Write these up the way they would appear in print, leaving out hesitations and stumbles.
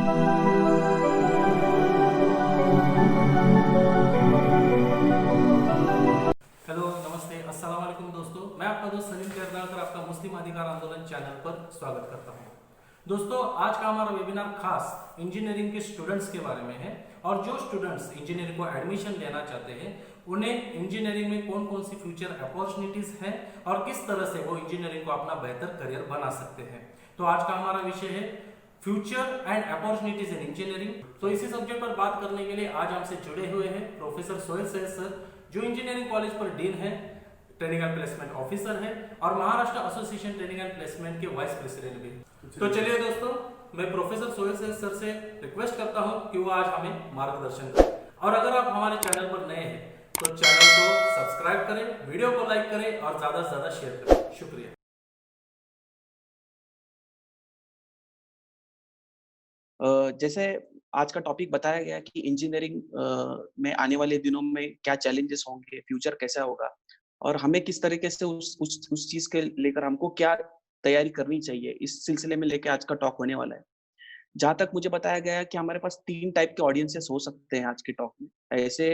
Hello, नमस्ते, अस्सलाम वालेकुम दोस्तों। मैं आपका दोस्त सलीम केरदाकर आपका मुस्लिम अधिकार आंदोलन चैनल पर स्वागत करता हूं। दोस्तों, आज का हमारा वेबिनार खास इंजीनियरिंग के स्टूडेंट्स के बारे में है और जो स्टूडेंट्स इंजीनियरिंग को एडमिशन लेना चाहते हैं उन्हें इंजीनियरिंग में कौन कौन सी फ्यूचर अपॉर्चुनिटीज हैं और किस तरह से वो इंजीनियरिंग को अपना बेहतर करियर बना सकते हैं। तो आज का हमारा विषय है future and opportunities in engineering. तो इसी सब्जेक्ट पर बात करने के लिए आज हमसे जुड़े हुए हैं प्रोफेसर सोहेल सैयद सर, जो इंजीनियरिंग कॉलेज पर डीन है, ट्रेनिंग एंड प्लेसमेंट ऑफिसर है और Maharashtra association training and placement के वाइस प्रेसिडेंट भी। तो चलिए दोस्तों, मैं प्रोफेसर सोहेल सैयद सर से रिक्वेस्ट करता हूं कि वो आज हमें मार्गदर्शन करें। और अगर आप हमारे चैनल पर नए हैं तो चैनल को सब्सक्राइब करें, वीडियो को लाइक करें और ज्यादा से ज्यादा शेयर करें। शुक्रिया। जैसे आज का टॉपिक बताया गया कि इंजीनियरिंग में आने वाले दिनों में क्या चैलेंजेस होंगे, फ्यूचर कैसा होगा और हमें किस तरीके से उस चीज के लेकर हमको क्या तैयारी करनी चाहिए, इस सिलसिले में लेके आज का टॉक होने वाला है। जहाँ तक मुझे बताया गया है कि हमारे पास 3 टाइप के ऑडियंसेस हो सकते हैं आज के टॉक में। ऐसे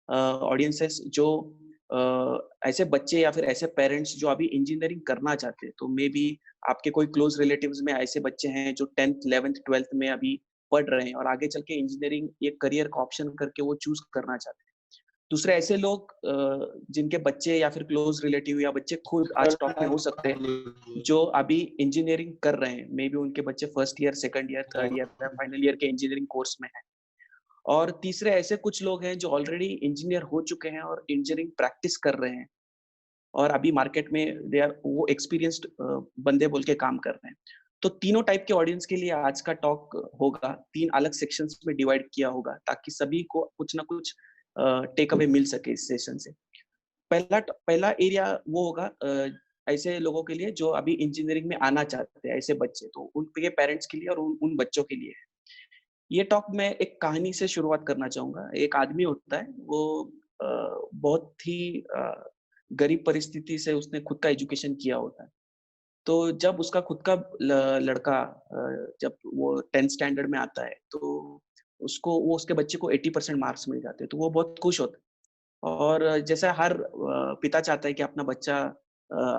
ऑडियंसेस जो ऐसे बच्चे या फिर ऐसे पेरेंट्स जो अभी इंजीनियरिंग करना चाहते हैं, तो मे बी आपके कोई क्लोज रिलेटिव्स में ऐसे बच्चे हैं जो 10th 11th 12th में अभी पढ़ रहे हैं और आगे चल के इंजीनियरिंग एक करियर का ऑप्शन करके वो चूज करना चाहते हैं। दूसरे ऐसे लोग जिनके बच्चे या फिर क्लोज रिलेटिव या बच्चे खुद आज टॉप में हो सकते हैं जो अभी इंजीनियरिंग कर रहे हैं, मे बी उनके बच्चे first year, second year, third year या फाइनल ईयर के इंजीनियरिंग कोर्स में हैं। और तीसरे ऐसे कुछ लोग हैं जो ऑलरेडी इंजीनियर हो चुके हैं और इंजीनियरिंग प्रैक्टिस कर रहे हैं और अभी मार्केट में दे आर वो एक्सपीरियंस्ड बंदे बोल के काम कर रहे हैं। तो तीनों टाइप के ऑडियंस के लिए आज का टॉक होगा, 3 अलग सेक्शंस में डिवाइड किया होगा ताकि सभी को कुछ ना कुछ टेक अवे मिल सके इस सेशन से। पहला एरिया वो होगा ऐसे लोगों के लिए जो अभी इंजीनियरिंग में आना चाहते हैं, ऐसे बच्चे, तो उनके पेरेंट्स के लिए और उन बच्चों के लिए। ये टॉक मैं एक कहानी से शुरुआत करना चाहूंगा। एक आदमी होता है, वो बहुत ही गरीब परिस्थिति से उसने खुद का एजुकेशन किया होता है। तो जब उसका खुद का लड़का जब वो 10th स्टैंडर्ड में आता है, तो वो उसके बच्चे को 80% मार्क्स मिल जाते हैं, तो वो बहुत खुश होता है। और जैसा हर पिता चाहता है कि अपना बच्चा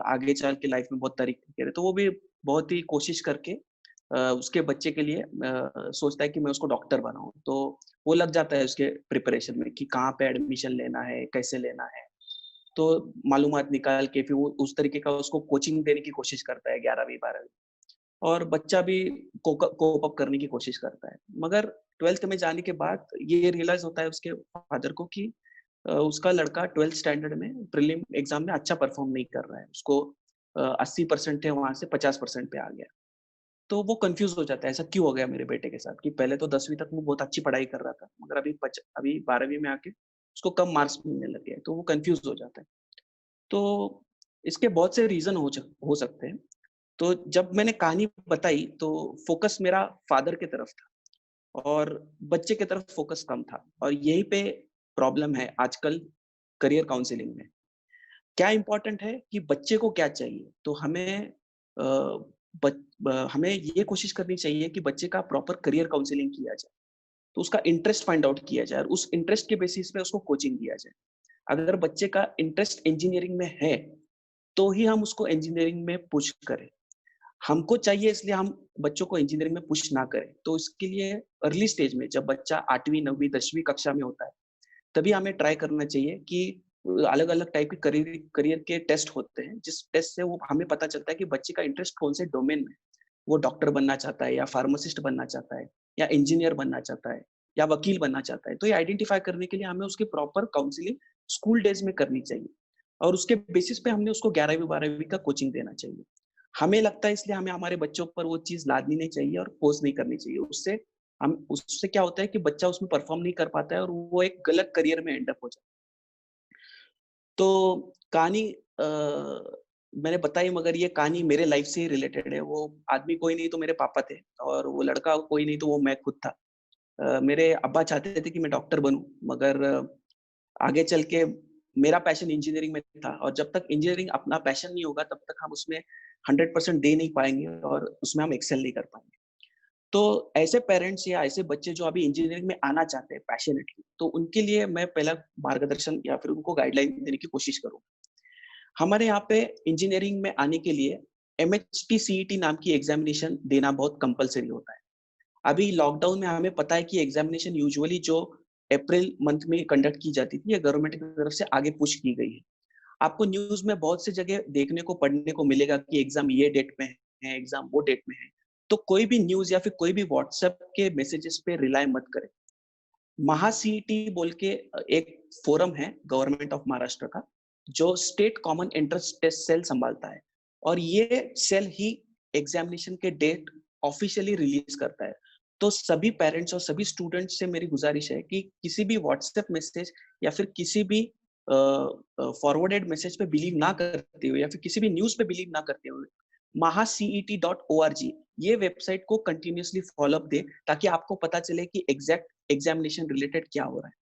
आगे चल के लाइफ में बहुत तरक्की करे, तो वो भी बहुत ही कोशिश करके उसके बच्चे के लिए सोचता है कि मैं उसको डॉक्टर बनाऊं। तो वो लग जाता है उसके प्रिपरेशन में कि कहाँ पे एडमिशन लेना है, कैसे लेना है। तो मालूमात निकाल के फिर वो उस तरीके का उसको कोचिंग देने की कोशिश करता है 11वीं 12वीं, और बच्चा भी कोप अप करने की कोशिश करता है। मगर 12th में जाने के बाद ये रियलाइज होता है उसके फादर को कि उसका लड़का 12th स्टैंडर्ड में प्रीलिम एग्जाम में अच्छा परफॉर्म नहीं कर रहा है। उसको 80% थे, वहां से 50% पे आ गया। तो वो कंफ्यूज हो जाता है, ऐसा क्यों हो गया मेरे बेटे के साथ कि पहले तो 10वीं तक वो बहुत अच्छी पढ़ाई कर रहा था, मगर अभी 12वीं में आके उसको कम मार्क्स मिलने लगे हैं। तो वो कंफ्यूज हो जाता है। तो इसके बहुत से रीजन हो सकते हैं। तो जब मैंने कहानी बताई तो फोकस मेरा फादर की तरफ था और बच्चे की तरफ फोकस कम था, और यही पे प्रॉब्लम है आजकल करियर काउंसलिंग में। क्या इम्पोर्टेंट है कि बच्चे को क्या चाहिए, तो हमें ये कोशिश करनी चाहिए कि बच्चे का प्रॉपर करियर काउंसलिंग किया जाए। तो उसका इंटरेस्ट फाइंड आउट किया जाए और उस इंटरेस्ट के बेसिस पे उसको कोचिंग दिया जाए। अगर बच्चे का इंटरेस्ट इंजीनियरिंग में है तो ही हम उसको इंजीनियरिंग में पुश करें। हमको चाहिए इसलिए हम बच्चों को इंजीनियरिंग में पुश ना करें। तो इसके लिए अर्ली स्टेज में जब बच्चा 8वीं 9वीं 10वीं कक्षा में होता है, तभी हमें ट्राई करना चाहिए कि अलग अलग टाइप के करियर के टेस्ट होते हैं, जिस टेस्ट से वो हमें पता चलता है कि बच्चे का इंटरेस्ट कौन से डोमेन में। वो डॉक्टर बनना चाहता है या फार्मासिस्ट बनना चाहता है या इंजीनियर बनना चाहता है या वकील बनना चाहता है। तो ये आइडेंटिफाई करने के लिए हमें उसकी प्रॉपर काउंसलिंग स्कूल डेज में करनी चाहिए और उसके बेसिस पे हमने उसको 11वीं 12वीं का कोचिंग देना चाहिए। हमें लगता है इसलिए हमें हमारे बच्चों पर वो चीज लादनी नहीं चाहिए और फोर्स नहीं करनी चाहिए। उससे क्या होता है कि बच्चा उसमें परफॉर्म नहीं कर पाता है और वो एक गलत करियर में एंड अप हो जाता है। तो कहानी मैंने बताई, मगर ये कहानी मेरे लाइफ से ही रिलेटेड है। वो आदमी कोई नहीं तो मेरे पापा थे और वो लड़का कोई नहीं तो वो मैं खुद था। मेरे अब्बा चाहते थे कि मैं डॉक्टर बनूं, मगर आगे चल के मेरा पैशन इंजीनियरिंग में था और जब तक इंजीनियरिंग अपना पैशन नहीं होगा तब तक हम उसमें 100% दे नहीं पाएंगे और उसमें हम एक्सेल नहीं कर पाएंगे। तो ऐसे पेरेंट्स या ऐसे बच्चे जो अभी इंजीनियरिंग में आना चाहते हैं पैशनेटली, तो उनके लिए मैं पहला मार्गदर्शन या फिर उनको गाइडलाइन देने की कोशिश करूँ। हमारे यहाँ पे इंजीनियरिंग में आने के लिए एमएचटी सीईटी नाम की एग्जामिनेशन देना बहुत कंपलसरी होता है। अभी लॉकडाउन में हमें पता है कि एग्जामिनेशन यूजुअली जो अप्रैल मंथ में कंडक्ट की जाती थी, ये गवर्नमेंट की तरफ से आगे पुश की गई है। आपको न्यूज़ में बहुत सी जगह देखने को, पढ़ने को मिलेगा कि एग्ज़ाम ये डेट में है, एग्ज़ाम वो डेट में है। तो कोई भी न्यूज़ या फिर कोई भी व्हाट्सएप के मैसेजेस पे रिलाय मत करें। महासीईटी बोल के एक फोरम है गवर्नमेंट ऑफ महाराष्ट्र का, जो state common entrance test cell संभालता है, और ये सेल ही एग्जामिनेशन के डेट ऑफिशियली रिलीज करता है। तो सभी पेरेंट्स और सभी स्टूडेंट्स से मेरी गुजारिश है कि किसी भी व्हाट्सएप मैसेज या फिर किसी भी फॉरवर्डेड मैसेज पे बिलीव ना करते हुए या फिर किसी भी न्यूज़ पे बिलीव ना करते हुए mahacet.org ये वेबसाइट को कंटिन्यूअसली फॉलो अप दे, ताकि आपको पता चले कि एग्जैक्ट एग्जामिनेशन रिलेटेड क्या हो रहा है।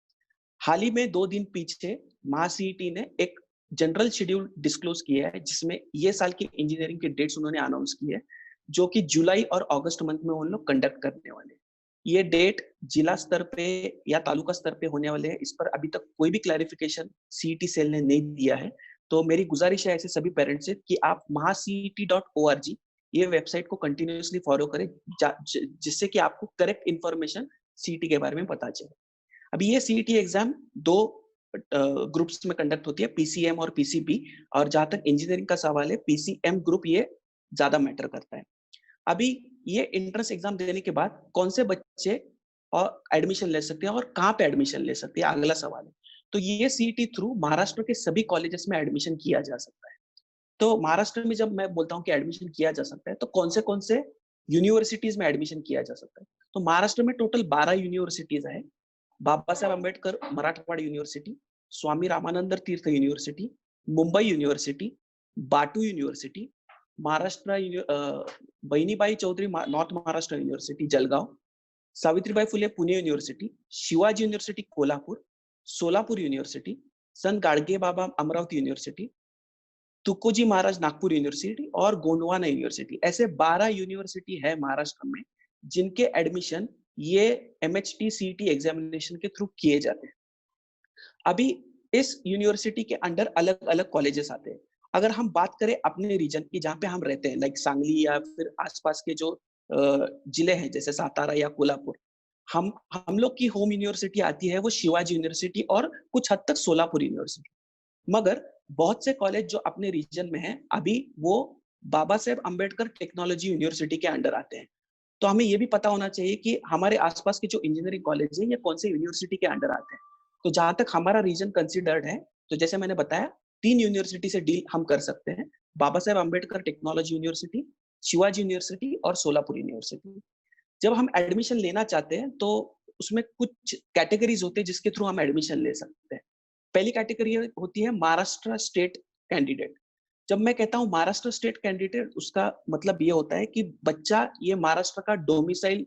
हाल ही में 2 दिन पीछे महासीईटी ने एक जनरल शेड्यूल डिस्क्लोज किया है, जिसमें ये साल की इंजीनियरिंग के डेट्स उन्होंने अनाउंस की है, जो कि जुलाई और अगस्त मंथ में उन लोग कंडक्ट करने वाले हैं। ये डेट जिला स्तर पे या तालुका स्तर पे होने वाले हैं, इस पर अभी तक कोई भी क्लैरिफिकेशन सीईटी सेल ने नहीं दिया है। तो मेरी गुजारिश है ऐसे सभी पेरेंट्स से कि आप mahacet.org ये वेबसाइट को कंटिन्यूअसली फॉलो करें, जिससे कि आपको करेक्ट इन्फॉर्मेशन सीईटी के बारे में पता चले। अभी ये सीईटी एग्जाम 2 ग्रुप्स में कंडक्ट होती है, पीसीएम और पीसीबी, और जहां तक इंजीनियरिंग का सवाल है, पीसीएम ग्रुप ये ज्यादा मैटर करता है। अभी ये एंट्रेंस एग्जाम देने के बाद कौन से बच्चे और एडमिशन ले सकते हैं और कहाँ पे एडमिशन ले सकते हैं, अगला सवाल है। तो ये सीईटी थ्रू महाराष्ट्र के सभी कॉलेजेस में एडमिशन किया जा सकता है। तो महाराष्ट्र में जब मैं बोलता हूँ कि एडमिशन किया जा सकता है, तो कौन से यूनिवर्सिटीज में एडमिशन किया जा सकता है। तो महाराष्ट्र में टोटल 12 यूनिवर्सिटीज है। Babasaheb Ambedkar Marathwada university, Swami Ramanand Tirth university, Mumbai university, Batu university, Maharashtra Bahinabai Chaudhari north Maharashtra university Jalgaon, Savitribai Phule Pune university, Shivaji university Kolhapur, Solapur university, Sant Gadge Baba Amravati university, Tukoji Maharaj Nagpur university और गोंडवाना यूनिवर्सिटी। ऐसे 12 यूनिवर्सिटी है महाराष्ट्र में, जिनके एडमिशन ये एमएचटी सीईटी एग्जामिनेशन के थ्रू किए जाते हैं। अभी इस यूनिवर्सिटी के अंडर अलग अलग कॉलेजेस आते हैं। अगर हम बात करें अपने रीजन की, जहाँ पे हम रहते हैं, लाइक सांगली या फिर आसपास के जो जिले हैं जैसे सातारा या कोल्हापुर, हम लोग की होम यूनिवर्सिटी आती है वो शिवाजी यूनिवर्सिटी और कुछ हद तक सोलापुर यूनिवर्सिटी। मगर बहुत से कॉलेज जो अपने रीजन में हैं, अभी वो बाबा साहेब अम्बेडकर टेक्नोलॉजी यूनिवर्सिटी के अंडर आते हैं। तो हमें ये भी पता होना चाहिए कि हमारे आसपास के जो इंजीनियरिंग कॉलेज है, ये कौन से यूनिवर्सिटी के अंडर आते हैं। तो जहां तक हमारा रीजन कंसिडर्ड है, तो जैसे मैंने बताया, 3 यूनिवर्सिटी से डील हम कर सकते हैं: Baba Saheb Ambedkar technology university, Shivaji university और सोलापुर यूनिवर्सिटी। जब हम एडमिशन लेना चाहते हैं, तो उसमें कुछ कैटेगरीज होते हैं जिसके थ्रू हम एडमिशन ले सकते हैं। पहली कैटेगरी होती है महाराष्ट्र स्टेट कैंडिडेट। जब मैं कहता हूँ महाराष्ट्र स्टेट कैंडिडेट, उसका मतलब ये होता है कि बच्चा ये महाराष्ट्र का डोमिसाइल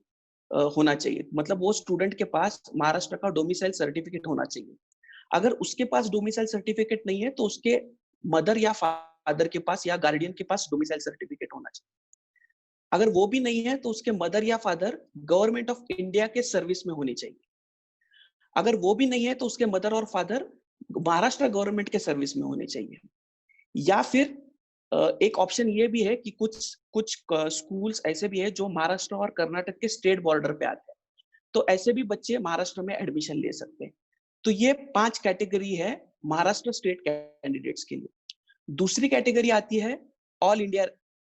होना चाहिए, मतलब वो स्टूडेंट के पास महाराष्ट्र का डोमिसाइल सर्टिफिकेट होना चाहिए। अगर उसके पास डोमिसाइल सर्टिफिकेट नहीं है, तो उसके मदर या फादर के पास या गार्डियन के पास डोमिसाइल सर्टिफिकेट होना चाहिए। अगर वो भी नहीं है, तो उसके मदर या फादर गवर्नमेंट ऑफ इंडिया के सर्विस में होने चाहिए। अगर वो भी नहीं है, तो उसके मदर और फादर महाराष्ट्र गवर्नमेंट के सर्विस में होने चाहिए। या फिर एक ऑप्शन ये भी है कि कुछ कुछ स्कूल्स ऐसे भी है जो महाराष्ट्र और कर्नाटक के स्टेट बॉर्डर पे आते हैं, तो ऐसे भी बच्चे महाराष्ट्र में एडमिशन ले सकते हैं। तो ये 5 कैटेगरी है महाराष्ट्र स्टेट कैंडिडेट्स के लिए। दूसरी कैटेगरी आती है ऑल इंडिया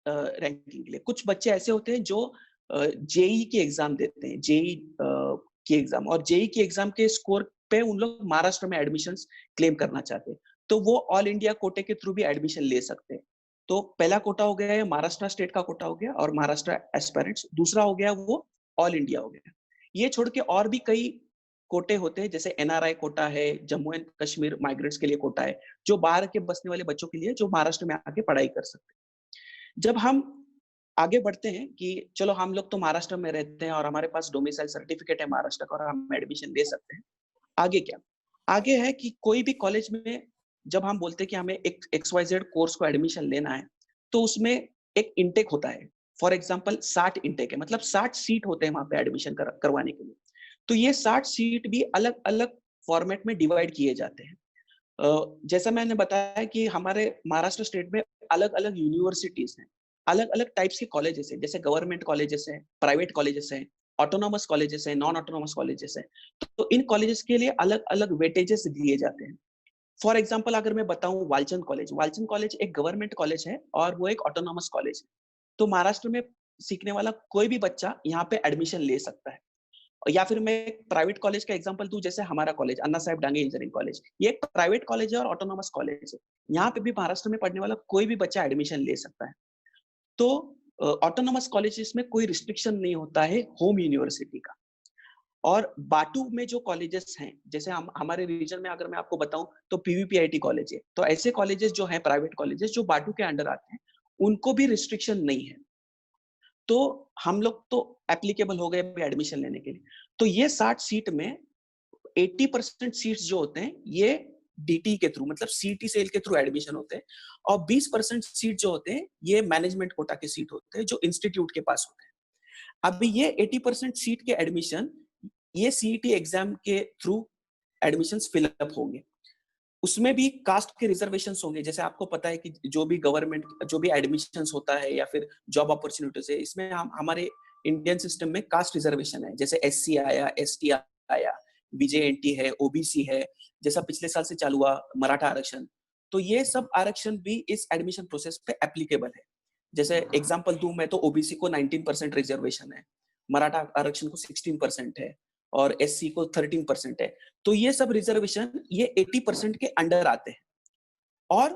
रैंकिंग के लिए। कुछ बच्चे ऐसे होते हैं जो जेई की एग्जाम देते हैं, जेई की एग्जाम, और जेई की एग्जाम के स्कोर पे उन लोग महाराष्ट्र में एडमिशन क्लेम करना चाहते हैं, तो वो ऑल इंडिया कोटे के थ्रू भी एडमिशन ले सकते हैं। तो पहला कोटा हो गया है महाराष्ट्र स्टेट का कोटा हो गया और महाराष्ट्र एस्पिरेंट्स। दूसरा हो गया वो ऑल इंडिया हो गया। ये छोड़ के और भी कई कोटे होते हैं, जैसे एनआरआई कोटा है, जम्मू एंड कश्मीर माइग्रेंट्स के लिए कोटा है, जो बाहर के बसने वाले बच्चों के लिए जो महाराष्ट्र में आके पढ़ाई कर सकते हैं। जब हम आगे बढ़ते हैं कि चलो हम लोग तो महाराष्ट्र में रहते हैं और हमारे पास डोमिसाइल सर्टिफिकेट है महाराष्ट्र का और हम एडमिशन ले सकते हैं, आगे क्या? आगे है कि कोई भी कॉलेज में जब हम बोलते हैं कि हमें एक XYZ कोर्स को एडमिशन लेना है, तो उसमें एक इनटेक होता है। फॉर एग्जाम्पल 60 इंटेक है, मतलब 60 सीट होते हैं वहां पे एडमिशन करवाने के लिए। तो ये 60 सीट भी अलग अलग फॉर्मेट में डिवाइड किए जाते हैं। जैसा मैंने बताया कि हमारे महाराष्ट्र स्टेट में अलग अलग यूनिवर्सिटीज हैं, अलग अलग टाइप्स के कॉलेजेस हैं, जैसे गवर्नमेंट कॉलेजेस हैं, प्राइवेट कॉलेजेस हैं, ऑटोनॉमस कॉलेजेस हैं, नॉन ऑटोनॉमस कॉलेजेस हैं। तो इन कॉलेजेस के लिए अलग अलग वेटेजेस दिए जाते हैं। फॉर एग्जाम्पल अगर मैं बताऊं, वालचंद कॉलेज एक गवर्नमेंट कॉलेज है और वो एक ऑटोनॉमस कॉलेज है। तो महाराष्ट्र में सीखने वाला कोई भी बच्चा यहाँ पे एडमिशन ले सकता है। या फिर मैं एक प्राइवेट कॉलेज का एग्जांपल दूं, जैसे हमारा कॉलेज अन्ना साहेब डांगे इंजीनियरिंग कॉलेज, ये एक प्राइवेट कॉलेज है और ऑटोनॉमस कॉलेज है। यहाँ पे भी महाराष्ट्र में पढ़ने वाला कोई भी बच्चा एडमिशन ले सकता है। तो ऑटोनॉमस कॉलेजेस में कोई रिस्ट्रिक्शन नहीं होता है होम यूनिवर्सिटी का। और बाटू में जो कॉलेजेस हैं, जैसे हम हमारे रीजन में अगर मैं आपको बताऊं तो पीवीपीआईटी कॉलेज है। तो ऐसे कॉलेजेस जो हैं, प्राइवेट कॉलेजेस जो बाटू के अंडर आते हैं, उनको भी रिस्ट्रिक्शन नहीं है। तो हम लोग तो एप्लीकेबल हो गए एडमिशन लेने के लिए। तो ये 60 सीट में 80% सीट्स जो होते हैं ये डीटी के थ्रू, मतलब सीटी सेल के थ्रू एडमिशन होते हैं। और 20% सीट जो होते हैं ये मैनेजमेंट कोटा के सीट होते हैं जो इंस्टीट्यूट के पास होते हैं। अभी ये 80% सीट के एडमिशन ये सीईटी एग्जाम के थ्रू एडमिशंस फिलअप होंगे। उसमें भी कास्ट के रिजर्वेशंस होंगे। जैसे आपको पता है कि जो भी गवर्नमेंट जो भी एडमिशंस होता है या फिर जॉब अपॉर्चुनिटीज है, इसमें हम हमारे इंडियन सिस्टम में कास्ट रिजर्वेशन है। जैसे एससी आया, एसटी आया, बीजेएनटी है, ओबीसी है, जैसा पिछले साल से चालू हुआ मराठा आरक्षण। तो ये सब आरक्षण भी इस एडमिशन प्रोसेस पे एप्लीकेबल है। जैसे एग्जांपल दूं मैं, तो ओबीसी को 19% रिजर्वेशन है, मराठा आरक्षण को 16% है और एससी को 13% है। तो ये सब रिजर्वेशन ये 80% के अंडर आते हैं। और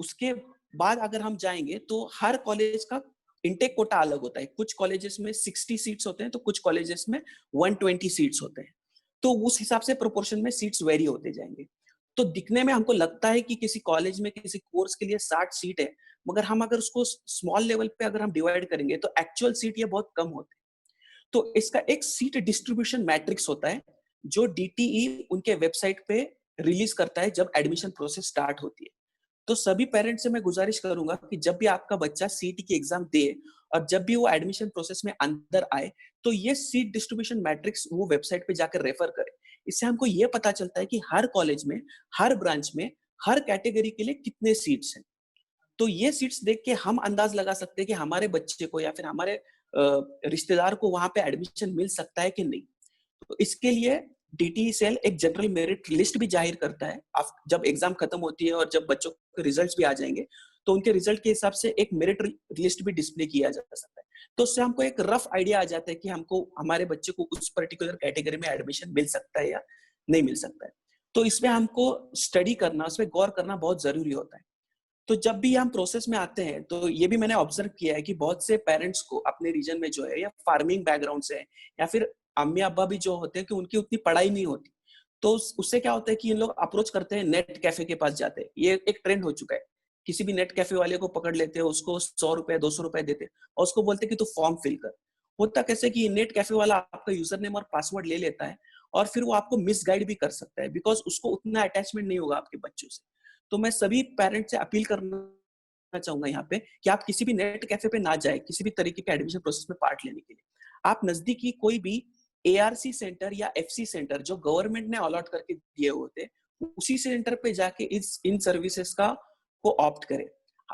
उसके बाद अगर हम जाएंगे तो हर कॉलेज का इनटेक कोटा अलग होता है। कुछ कॉलेजेस में 60 सीट्स होते हैं तो कुछ कॉलेजेस में 120 सीट्स होते हैं। तो उस हिसाब से प्रोपोर्शन में सीट्स वेरी होते जाएंगे। तो दिखने में हमको लगता है कि किसी कॉलेज में किसी कोर्स के लिए 60 सीट है, मगर हम अगर उसको स्मॉल लेवल पे अगर हम डिवाइड करेंगे तो एक्चुअल सीट ये बहुत कम होते हैं। तो इसका एक सीट डिस्ट्रीब्यूशन मैट्रिक्स होता है जो डीटीई उनके वेबसाइट पे रिलीज करता है जब एडमिशन प्रोसेस स्टार्ट होती है। तो सभी पेरेंट्स से मैं गुजारिश करूंगा कि जब भी आपका बच्चा सीटी की एग्जाम दे और जब भी वो एडमिशन प्रोसेस में अंदर आए, तो ये सीट डिस्ट्रीब्यूशन मैट्रिक्स वो वेबसाइट पे जाकर रेफर करे। इससे हमको ये पता चलता है कि हर कॉलेज में, हर ब्रांच में, हर कैटेगरी के लिए कितने सीट्स हैं। तो ये सीट्स देख के हम अंदाज लगा सकते हैं कि हमारे बच्चे को या फिर हमारे रिश्तेदार को वहां पे एडमिशन मिल सकता है कि नहीं। तो इसके लिए डीटीई सेल एक जनरल मेरिट लिस्ट भी जाहिर करता है। जब एग्जाम खत्म होती है और जब बच्चों के रिजल्ट्स भी आ जाएंगे, तो उनके रिजल्ट के हिसाब से एक मेरिट लिस्ट भी डिस्प्ले किया जा सकता है। तो उससे हमको एक रफ आइडिया आ जाता है कि हमको हमारे बच्चे को उस पर्टिकुलर कैटेगरी में एडमिशन मिल सकता है या नहीं मिल सकता है। तो इसमें हमको स्टडी करना, उसमें गौर करना बहुत जरूरी होता है। तो जब भी हम प्रोसेस में आते हैं तो ये भी मैंने ऑब्जर्व किया है कि बहुत से पेरेंट्स को अपने रीजन में जो है या फार्मिंग बैकग्राउंड से है या फिर अम्मी अब्बा भी जो होते हैं कि उनकी उतनी पढ़ाई नहीं होती। तो उससे क्या होता है कि इन लोग अप्रोच करते हैं, नेट कैफे के पास जाते हैं। ये एक ट्रेंड हो चुका है। किसी भी नेट कैफे वाले को पकड़ लेते हैं, उसको 100 रुपए 200 रुपए देते हैं और उसको बोलते हैं कि तू फॉर्म फिल कर। होता कैसे कि नेट कैफे वाला आपका यूजर नेम और पासवर्ड ले लेता है और फिर वो आपको मिसगाइड भी कर सकता है, बिकॉज उसको उतना अटैचमेंट नहीं होगा आपके बच्चों से। तो मैं सभी पेरेंट्स से अपील करना चाहूंगा यहाँ पे कि आप किसी भी नेट कैफे पे ना जाए किसी भी तरीके के एडमिशन प्रोसेस में पार्ट लेने के लिए। आप नजदीकी कोई भी एआरसी सेंटर या एफसी सेंटर जो गवर्नमेंट ने अलॉट करके दिए होते हैं, उसी सेंटर पे जाके इन सर्विसेज का को ऑप्ट करें।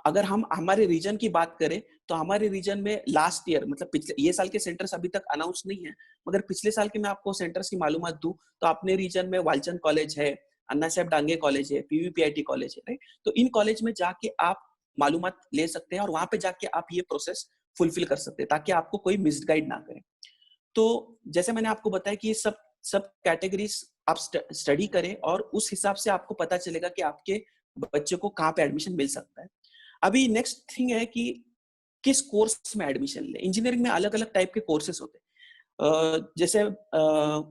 अगर हम हमारे रीजन की बात करें तो हमारे रीजन में लास्ट ईयर, मतलब पिछले ये साल के सेंटर्स अभी तक अनाउंस नहीं है, मगर पिछले साल के मैं आपको सेंटर्स की मालूमात दूं तो अपने रीजन में वालचंद कॉलेज है, अन्ना साहेब डांगे कॉलेज है, पीवीपीआईटी कॉलेज है, राइट। तो इन कॉलेज में जाके आप मालूमात ले सकते हैं और वहां पे जाके आप ये प्रोसेस फुलफिल कर सकते हैं ताकि आपको कोई मिसगाइड ना करे। तो जैसे मैंने आपको बताया कि ये सब सब कैटेगरीज आप स्टडी करें और उस हिसाब से आपको पता चलेगा कि आपके बच्चे को कहाँ पे एडमिशन मिल सकता है। अभी नेक्स्ट थिंग है कि किस कोर्स में एडमिशन ले। इंजीनियरिंग में अलग अलग टाइप के कोर्सेस होते हैं।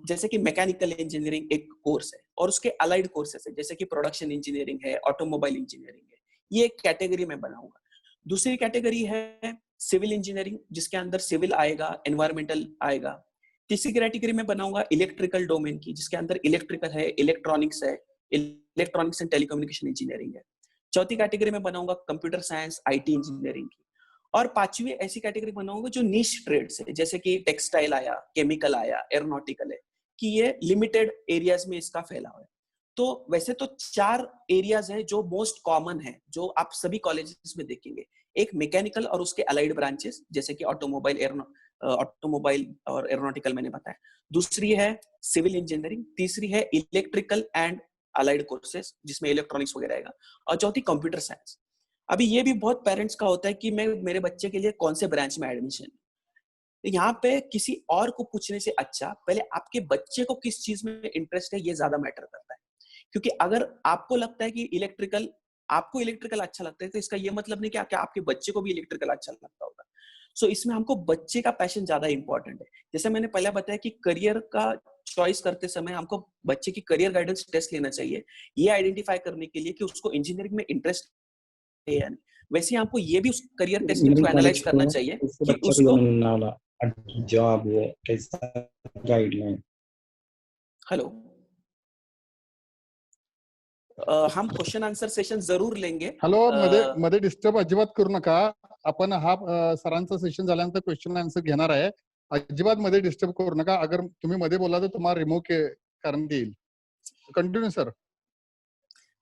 जैसे कि मैकेनिकल इंजीनियरिंग एक कोर्स है और उसके अलाइड कोर्सेस है, जैसे कि प्रोडक्शन इंजीनियरिंग है, ऑटोमोबाइल इंजीनियरिंग है। ये एक कैटेगरी में बनाऊंगा। दूसरी कैटेगरी है सिविल इंजीनियरिंग, जिसके अंदर सिविल आएगा, एनवायरमेंटल आएगा। तीसरी कैटेगरी में बनाऊंगा इलेक्ट्रिकल डोमेन की, जिसके अंदर इलेक्ट्रिकल है, इलेक्ट्रॉनिक्स है, इलेक्ट्रॉनिक्स एंड टेलीकम्युनिकेशन इंजीनियरिंग है। चौथी कैटेगरी में बनाऊंगा कंप्यूटर साइंस आईटी इंजीनियरिंग की। और पांचवी ऐसी कैटेगरी बनाऊंगा जो नीश ट्रेड्स है, जैसे कि टेक्सटाइल आया, केमिकल आया, एरोनॉटिकल है, कि ये लिमिटेड एरियाज में इसका फैलाव है। तो वैसे तो 4 एरियाज है जो मोस्ट कॉमन है, जो आप सभी कॉलेजेस में देखेंगे। एक मैकेनिकल और उसके अलाइड ब्रांचेस, जैसे कि ऑटोमोबाइल और एरोनॉटिकल मैंने बताया। दूसरी है सिविल इंजीनियरिंग, तीसरी है इलेक्ट्रिकल एंड अलाइड कोर्सेज जिसमें इलेक्ट्रॉनिक्स वगैरह आएगा, और चौथी कंप्यूटर साइंस। अभी ये भी बहुत पेरेंट्स का होता है कि मैं मेरे बच्चे के लिए कौन से ब्रांच में एडमिशन, तो यहाँ पे किसी और को पूछने से अच्छा पहले आपके बच्चे को किस चीज में इंटरेस्ट है ये ज्यादा मैटर करता है। क्योंकि अगर आपको लगता है कि आपको इलेक्ट्रिकल अच्छा लगता है, तो इसका ये मतलब नहीं कि आपके बच्चे को भी इलेक्ट्रिकल अच्छा लगता होगा। सो इसमें हमको बच्चे का पैशन ज्यादा इंपॉर्टेंट है। जैसे मैंने पहले बताया कि करियर का चॉइस करते समय हमको बच्चे की करियर गाइडेंस टेस्ट लेना चाहिए, ये आइडेंटिफाई करने के लिए कि उसको इंजीनियरिंग में इंटरेस्ट है या नहीं। वैसे हमको ये भी उस करियर टेस्ट के इंजीनियरिंग थ्रू कॉलेज एनालाइज करना को चाहिए उसके कि बच्चे को उसको। मिलने वाला जॉब वो कैसा गाइडलाइन। हेलो, हम क्वेश्चन आन्सर सेशन जरूर लेंगे। हॅलो, मध्ये मध्ये डिस्टर्ब अजिबात करू नका. आपण हा सरांचा सेशन झाल्यानंतर क्वेश्चन आन्सर घेणार आहे. अजिबात मध्ये डिस्टर्ब करू नका. अगर तुम्ही मध्ये बोला तर तुम्हाला रिमूव्ह करण्यात येईल. Continue sir.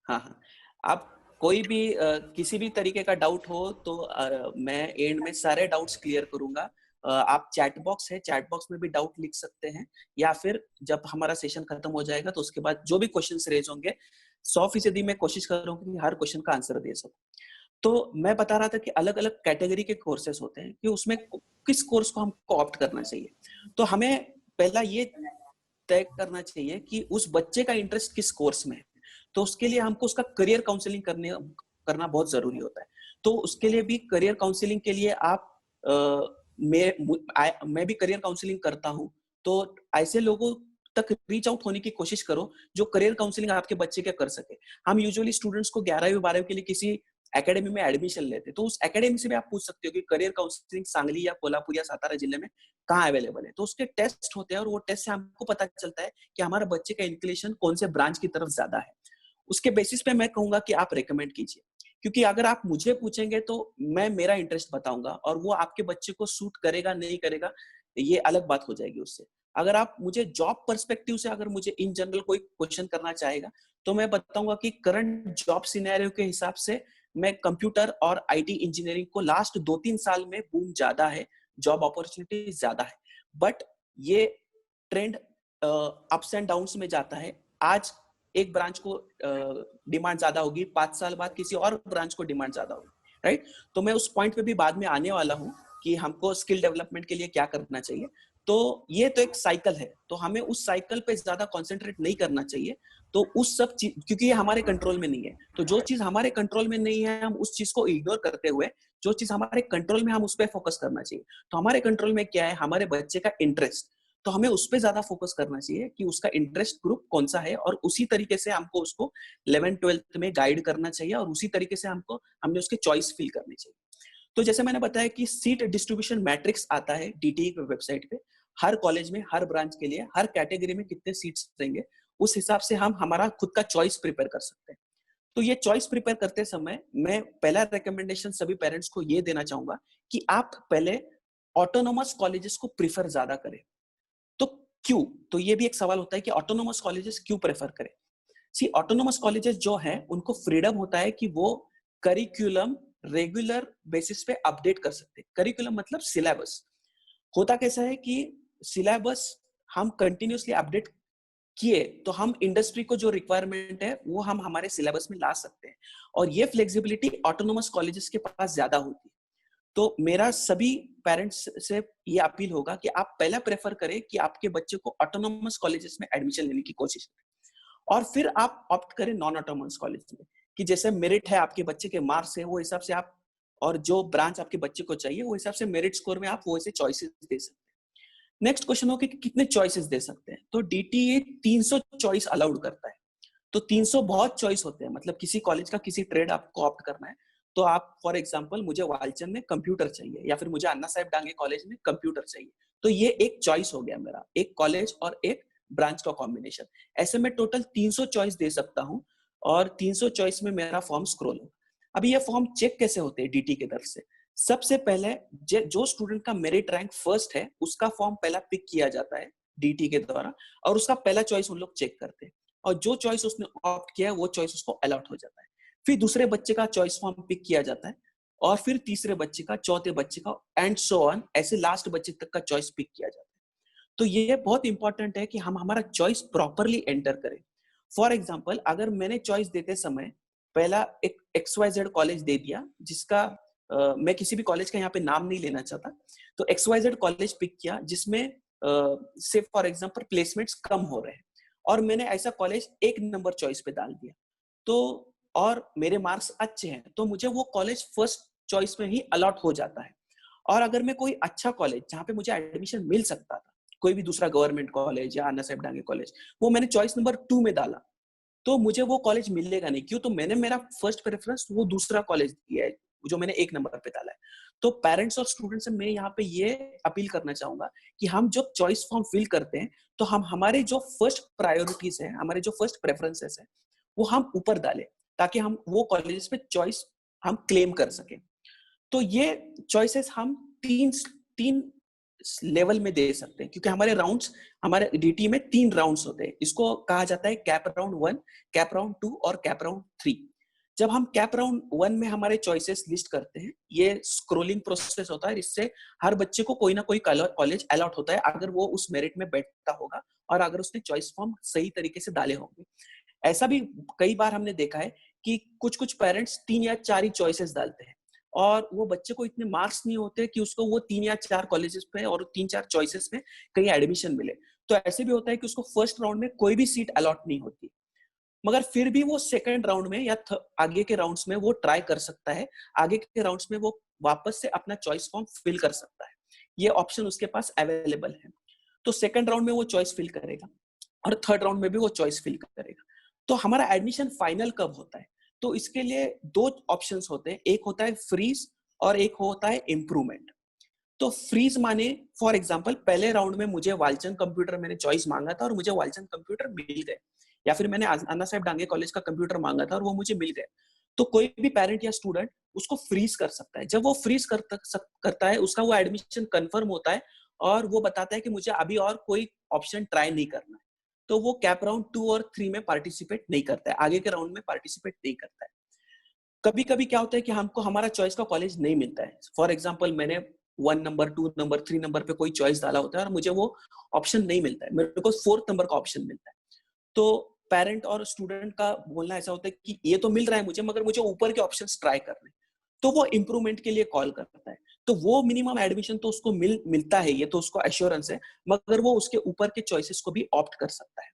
हाँ हाँ, आप कोई भी किसी भी तरीके का डाउट हो तो मैं एंड में सारे डाउट्स क्लियर करूंगा। आप चैट बॉक्स है, चैट बॉक्स में भी डाउट लिख सकते हैं, या फिर जब हमारा सेशन खत्म हो जाएगा तो उसके बाद जो भी क्वेश्चंस रेज होंगे 100% मैं कोशिश कर रहा हूँ कि हर क्वेश्चन का आंसर दे सकूं। तो मैं बता रहा था कि अलग अलग कैटेगरी के कोर्सेस होते हैं कि उसमें किस कोर्स को हमको ऑप्ट करना चाहिए। तो हमें पहला ये तय करना चाहिए कि उस बच्चे का इंटरेस्ट किस कोर्स में है। तो उसके लिए हमको उसका करियर काउंसलिंग करना बहुत जरूरी होता है। तो उसके लिए भी करियर काउंसलिंग के लिए आप मैं भी करियर काउंसलिंग करता हूँ। तो ऐसे लोगों तक रीच आउट होने की कोशिश करो जो करियर काउंसलिंग आपके बच्चे के कर सके। हम यूजुअली स्टूडेंट्स को 11वीं 12वीं के लिए किसी एकेडमी में एडमिशन लेते, तो उस एकेडमी से भी आप पूछ सकते हो कि करियर काउंसलिंग सांगली या कोल्हापुर या सातारा जिले में कहाँ अवेलेबल है। तो उसके टेस्ट होते हैं और वो टेस्ट से हमको पता चलता है कि हमारे बच्चे का इंक्लिनेशन कौन से ब्रांच की तरफ ज्यादा है। उसके बेसिस पे मैं कहूंगा कि आप रेकमेंड कीजिए, क्योंकि अगर आप मुझे पूछेंगे तो मैं मेरा इंटरेस्ट बताऊंगा और वो आपके बच्चे को सूट करेगा नहीं करेगा ये अलग बात हो जाएगी उससे। अगर आप मुझे जॉब पर्सपेक्टिव से अगर मुझे इन जनरल कोई क्वेश्चन करना चाहेगा तो मैं बताऊंगा कि करंट जॉब सिनेरियो के हिसाब से मैं कंप्यूटर और आईटी इंजीनियरिंग को लास्ट 2-3 साल में बूम ज्यादा है, जॉब अपॉर्चुनिटी ज्यादा है। बट ये ट्रेंड अप्स एंड डाउन्स में जाता है। आज एक ब्रांच को डिमांड ज्यादा होगी, 5 साल बाद किसी और ब्रांच को डिमांड ज्यादा होगी, राइट। तो मैं उस पॉइंट पे भी बाद में आने वाला हूँ कि हमको स्किल डेवलपमेंट के लिए क्या करना चाहिए। तो ये तो एक साइकिल है, तो हमें उस साइकिल पे ज्यादा कॉन्सेंट्रेट नहीं करना चाहिए। तो उस सब चीज, क्योंकि ये हमारे कंट्रोल में नहीं है, तो जो चीज हमारे कंट्रोल में नहीं है हम उस चीज को इग्नोर करते हुए जो चीज हमारे कंट्रोल में हम उस पर फोकस करना चाहिए। तो हमारे कंट्रोल में क्या है, हमारे बच्चे का इंटरेस्ट, तो हमें उस पर ज्यादा फोकस करना चाहिए कि उसका इंटरेस्ट ग्रुप कौन सा है, और उसी तरीके से हमको उसको 11th-12th में गाइड करना चाहिए, और उसी तरीके से हमने उसके चॉइस फिल करनी चाहिए। तो जैसे मैंने बताया कि सीट डिस्ट्रीब्यूशन मैट्रिक्स आता है डीटीई की वेबसाइट पे, हर कॉलेज में, हर ब्रांच के लिए, हर कैटेगरी में कितने सीट्स देंगे, उस हिसाब से हम हमारा खुद का चॉइस प्रिपेयर कर सकते हैं। तो ये चॉइस प्रिपेयर करते समय मैं पहला रिकमेंडेशन सभी पेरेंट्स को ये देना चाहूंगा कि आप पहले ऑटोनोमस कॉलेजेस को प्रिफर ज्यादा करें। तो क्यों? तो ये भी एक सवाल होता है कि ऑटोनोमस कॉलेजेस क्यों प्रेफर करें। सी, ऑटोनोमस कॉलेजेस जो है उनको फ्रीडम होता है कि वो करिकुलम रेगुलर बेसिस पे अपडेट कर सकते हैं। करिकुलम मतलब सिलेबस। होता कैसा है कि सिलेबस हम कंटिन्यूसली अपडेट किए तो हम इंडस्ट्री को जो रिक्वायरमेंट है वो हम हमारे सिलेबस में ला सकते हैं, और ये फ्लेक्सिबिलिटी ऑटोनोमस कॉलेजेस के पास ज्यादा होती है। तो मेरा सभी पेरेंट्स से ये अपील होगा कि आप पहला प्रेफर करें कि आपके बच्चे को ऑटोनोमस कॉलेजेस में एडमिशन लेने की कोशिश करें, और फिर आप ऑप्ट करें नॉन ऑटोनोमस कॉलेज में, कि जैसे मेरिट है आपके बच्चे के मार्क्स है वो हिसाब से आप, और जो ब्रांच आपके बच्चे को चाहिए वो हिसाब से मेरिट स्कोर में आप वो ऐसे चॉइसेस दे सकते हैं। नेक्स्ट क्वेश्चन हो कि कितने चॉइसेस दे सकते हैं। तो डीटीए 300 चॉइस अलाउड करता है। तो 300 बहुत चॉइस होते हैं, मतलब किसी कॉलेज का किसी ट्रेड आपको ऑप्ट करना है तो आप, फॉर एग्जांपल मुझे वालचंद में कंप्यूटर चाहिए या फिर मुझे अन्ना साहेब डांगे कॉलेज में कंप्यूटर चाहिए, तो ये एक चॉइस हो गया मेरा, एक कॉलेज और एक ब्रांच का कॉम्बिनेशन। ऐसे में टोटल 300 चॉइस दे सकता हूँ, और 300 चॉइस में मेरा फॉर्म स्क्रॉल होगा। अभी ये फॉर्म चेक कैसे होते हैं डीटी की तरफ से? सबसे पहले जो स्टूडेंट का मेरिट रैंक फर्स्ट है उसका फॉर्म पहला पिक किया जाता है डीटी के द्वारा, और उसका पहला चॉइस उन लोग चेक करते हैं, और जो चॉइस उसने ऑप्ट किया है वो चॉइस उसको अलॉट हो जाता है। फिर दूसरे बच्चे का चॉइस फॉर्म पिक किया जाता है, और फिर तीसरे बच्चे का, चौथे बच्चे का, एंड सो ऑन, ऐसे लास्ट बच्चे तक का चॉइस पिक किया जाता है। तो ये बहुत इंपॉर्टेंट है कि हम हमारा चॉइस प्रॉपरली एंटर करें। फॉर एग्जाम्पल, अगर मैंने चॉइस देते समय पहला एक XYZ कॉलेज दे दिया, जिसका मैं किसी भी कॉलेज का यहाँ पे नाम नहीं लेना चाहता, तो XYZ कॉलेज पिक किया जिसमें से फॉर एग्जाम्पल प्लेसमेंट्स कम हो रहे हैं, और मैंने ऐसा कॉलेज 1 नंबर चॉइस पे डाल दिया, तो और मेरे मार्क्स अच्छे हैं, तो मुझे वो कॉलेज फर्स्ट चॉइस में ही अलॉट हो जाता है। और अगर मैं कोई अच्छा कॉलेज जहाँ पे मुझे एडमिशन मिल सकता था, कोई भी दूसरा गवर्नमेंट कॉलेज या अन्ना साहेब डांगे कॉलेज, वो मैंने चॉइस नंबर 2 में डाला, तो मुझे वो कॉलेज मिलेगा नहीं। क्यों? तो मैंने मेरा फर्स्ट प्रेफरेंस वो दूसरा कॉलेज दिया है जो मैंने 1 नंबर पे डाला है। तो पेरेंट्स और स्टूडेंट्स से मैं यहाँ पे ये अपील करना चाहूंगा कि हम जब चॉइस फॉर्म फिल करते हैं, तो हम हमारे जो फर्स्ट प्रायोरिटीज है, हमारे जो फर्स्ट प्रेफरेंसेस है, वो हम ऊपर डालें, ताकि हम वो कॉलेजेस पे चॉइस हम क्लेम कर सकें। तो ये चॉइसेस हम तीन तीन लेवल में दे सकते हैं, क्योंकि हमारे राउंड्स, हमारे डीटी में 3 राउंड्स होते हैं। इसको कहा जाता है कैप राउंड 1, कैप राउंड 2 और कैप राउंड 3। जब हम कैप राउंड 1 में हमारे चॉइसेस लिस्ट करते हैं, ये स्क्रोलिंग प्रोसेस होता है, इससे हर बच्चे को कोई ना कोई कॉलेज अलॉट होता है, अगर वो उस मेरिट में बैठता होगा और अगर उसने चॉइस फॉर्म सही तरीके से डाले होंगे। ऐसा भी कई बार हमने देखा है कि कुछ पेरेंट्स 3 या 4 ही चॉइसेस डालते हैं, और वो बच्चे को इतने मार्क्स नहीं होते कि उसको वो 3 या 4 कॉलेजेस पे और 3-4 चॉइसेस में कहीं एडमिशन मिले। तो ऐसे भी होता है कि उसको फर्स्ट राउंड में कोई भी सीट अलॉट नहीं होती, मगर फिर भी वो सेकंड राउंड में या आगे के राउंड्स में वो ट्राई कर सकता है, आगे के राउंड्स में वो वापस से अपना चॉइस फॉर्म फिल कर सकता है। ये ऑप्शन उसके पास अवेलेबल है। तो सेकंड राउंड में वो चॉइस फिल करेगा, और थर्ड राउंड में भी वो चॉइस फिल करेगा। तो हमारा एडमिशन फाइनल कब होता है? तो इसके लिए 2 ऑप्शंस होते हैं, एक होता है फ्रीज और एक होता है इम्प्रूवमेंट। तो फ्रीज माने, फॉर एग्जांपल, पहले राउंड में मुझे वालचंद कंप्यूटर मैंने चॉइस मांगा था और मुझे वालचंद कंप्यूटर मिल गए, या फिर मैंने अन्ना साहेब डांगे कॉलेज का कंप्यूटर मांगा था और वो मुझे मिल गए। तो कोई भी पेरेंट या स्टूडेंट उसको फ्रीज कर सकता है। जब वो फ्रीज करता है, उसका वो एडमिशन कंफर्म होता है, और वो बताता है कि मुझे अभी और कोई ऑप्शन ट्राई नहीं करना है। तो वो कैप राउंड 2 और 3 में पार्टिसिपेट नहीं करता है, आगे के राउंड में पार्टिसिपेट नहीं करता है। कभी कभी क्या होता है कि हमको हमारा चॉइस का कॉलेज नहीं मिलता है। फॉर एग्जाम्पल, मैंने 1 नंबर, 2 नंबर, 3 नंबर पे कोई चॉइस डाला होता है और मुझे वो ऑप्शन नहीं मिलता है, मेरे को 4th नंबर का ऑप्शन मिलता है। तो पेरेंट और स्टूडेंट का बोलना ऐसा होता है कि ये तो मिल रहा है मुझे, मगर मुझे ऊपर के ऑप्शंस ट्राई करने। तो वो इम्प्रूवमेंट के लिए कॉल करता है। तो वो मिनिमम एडमिशन तो उसको मिलता है, ये तो उसको एश्योरेंस है, मगर वो उसके ऊपर के चॉइसेस को भी ऑप्ट कर सकता है।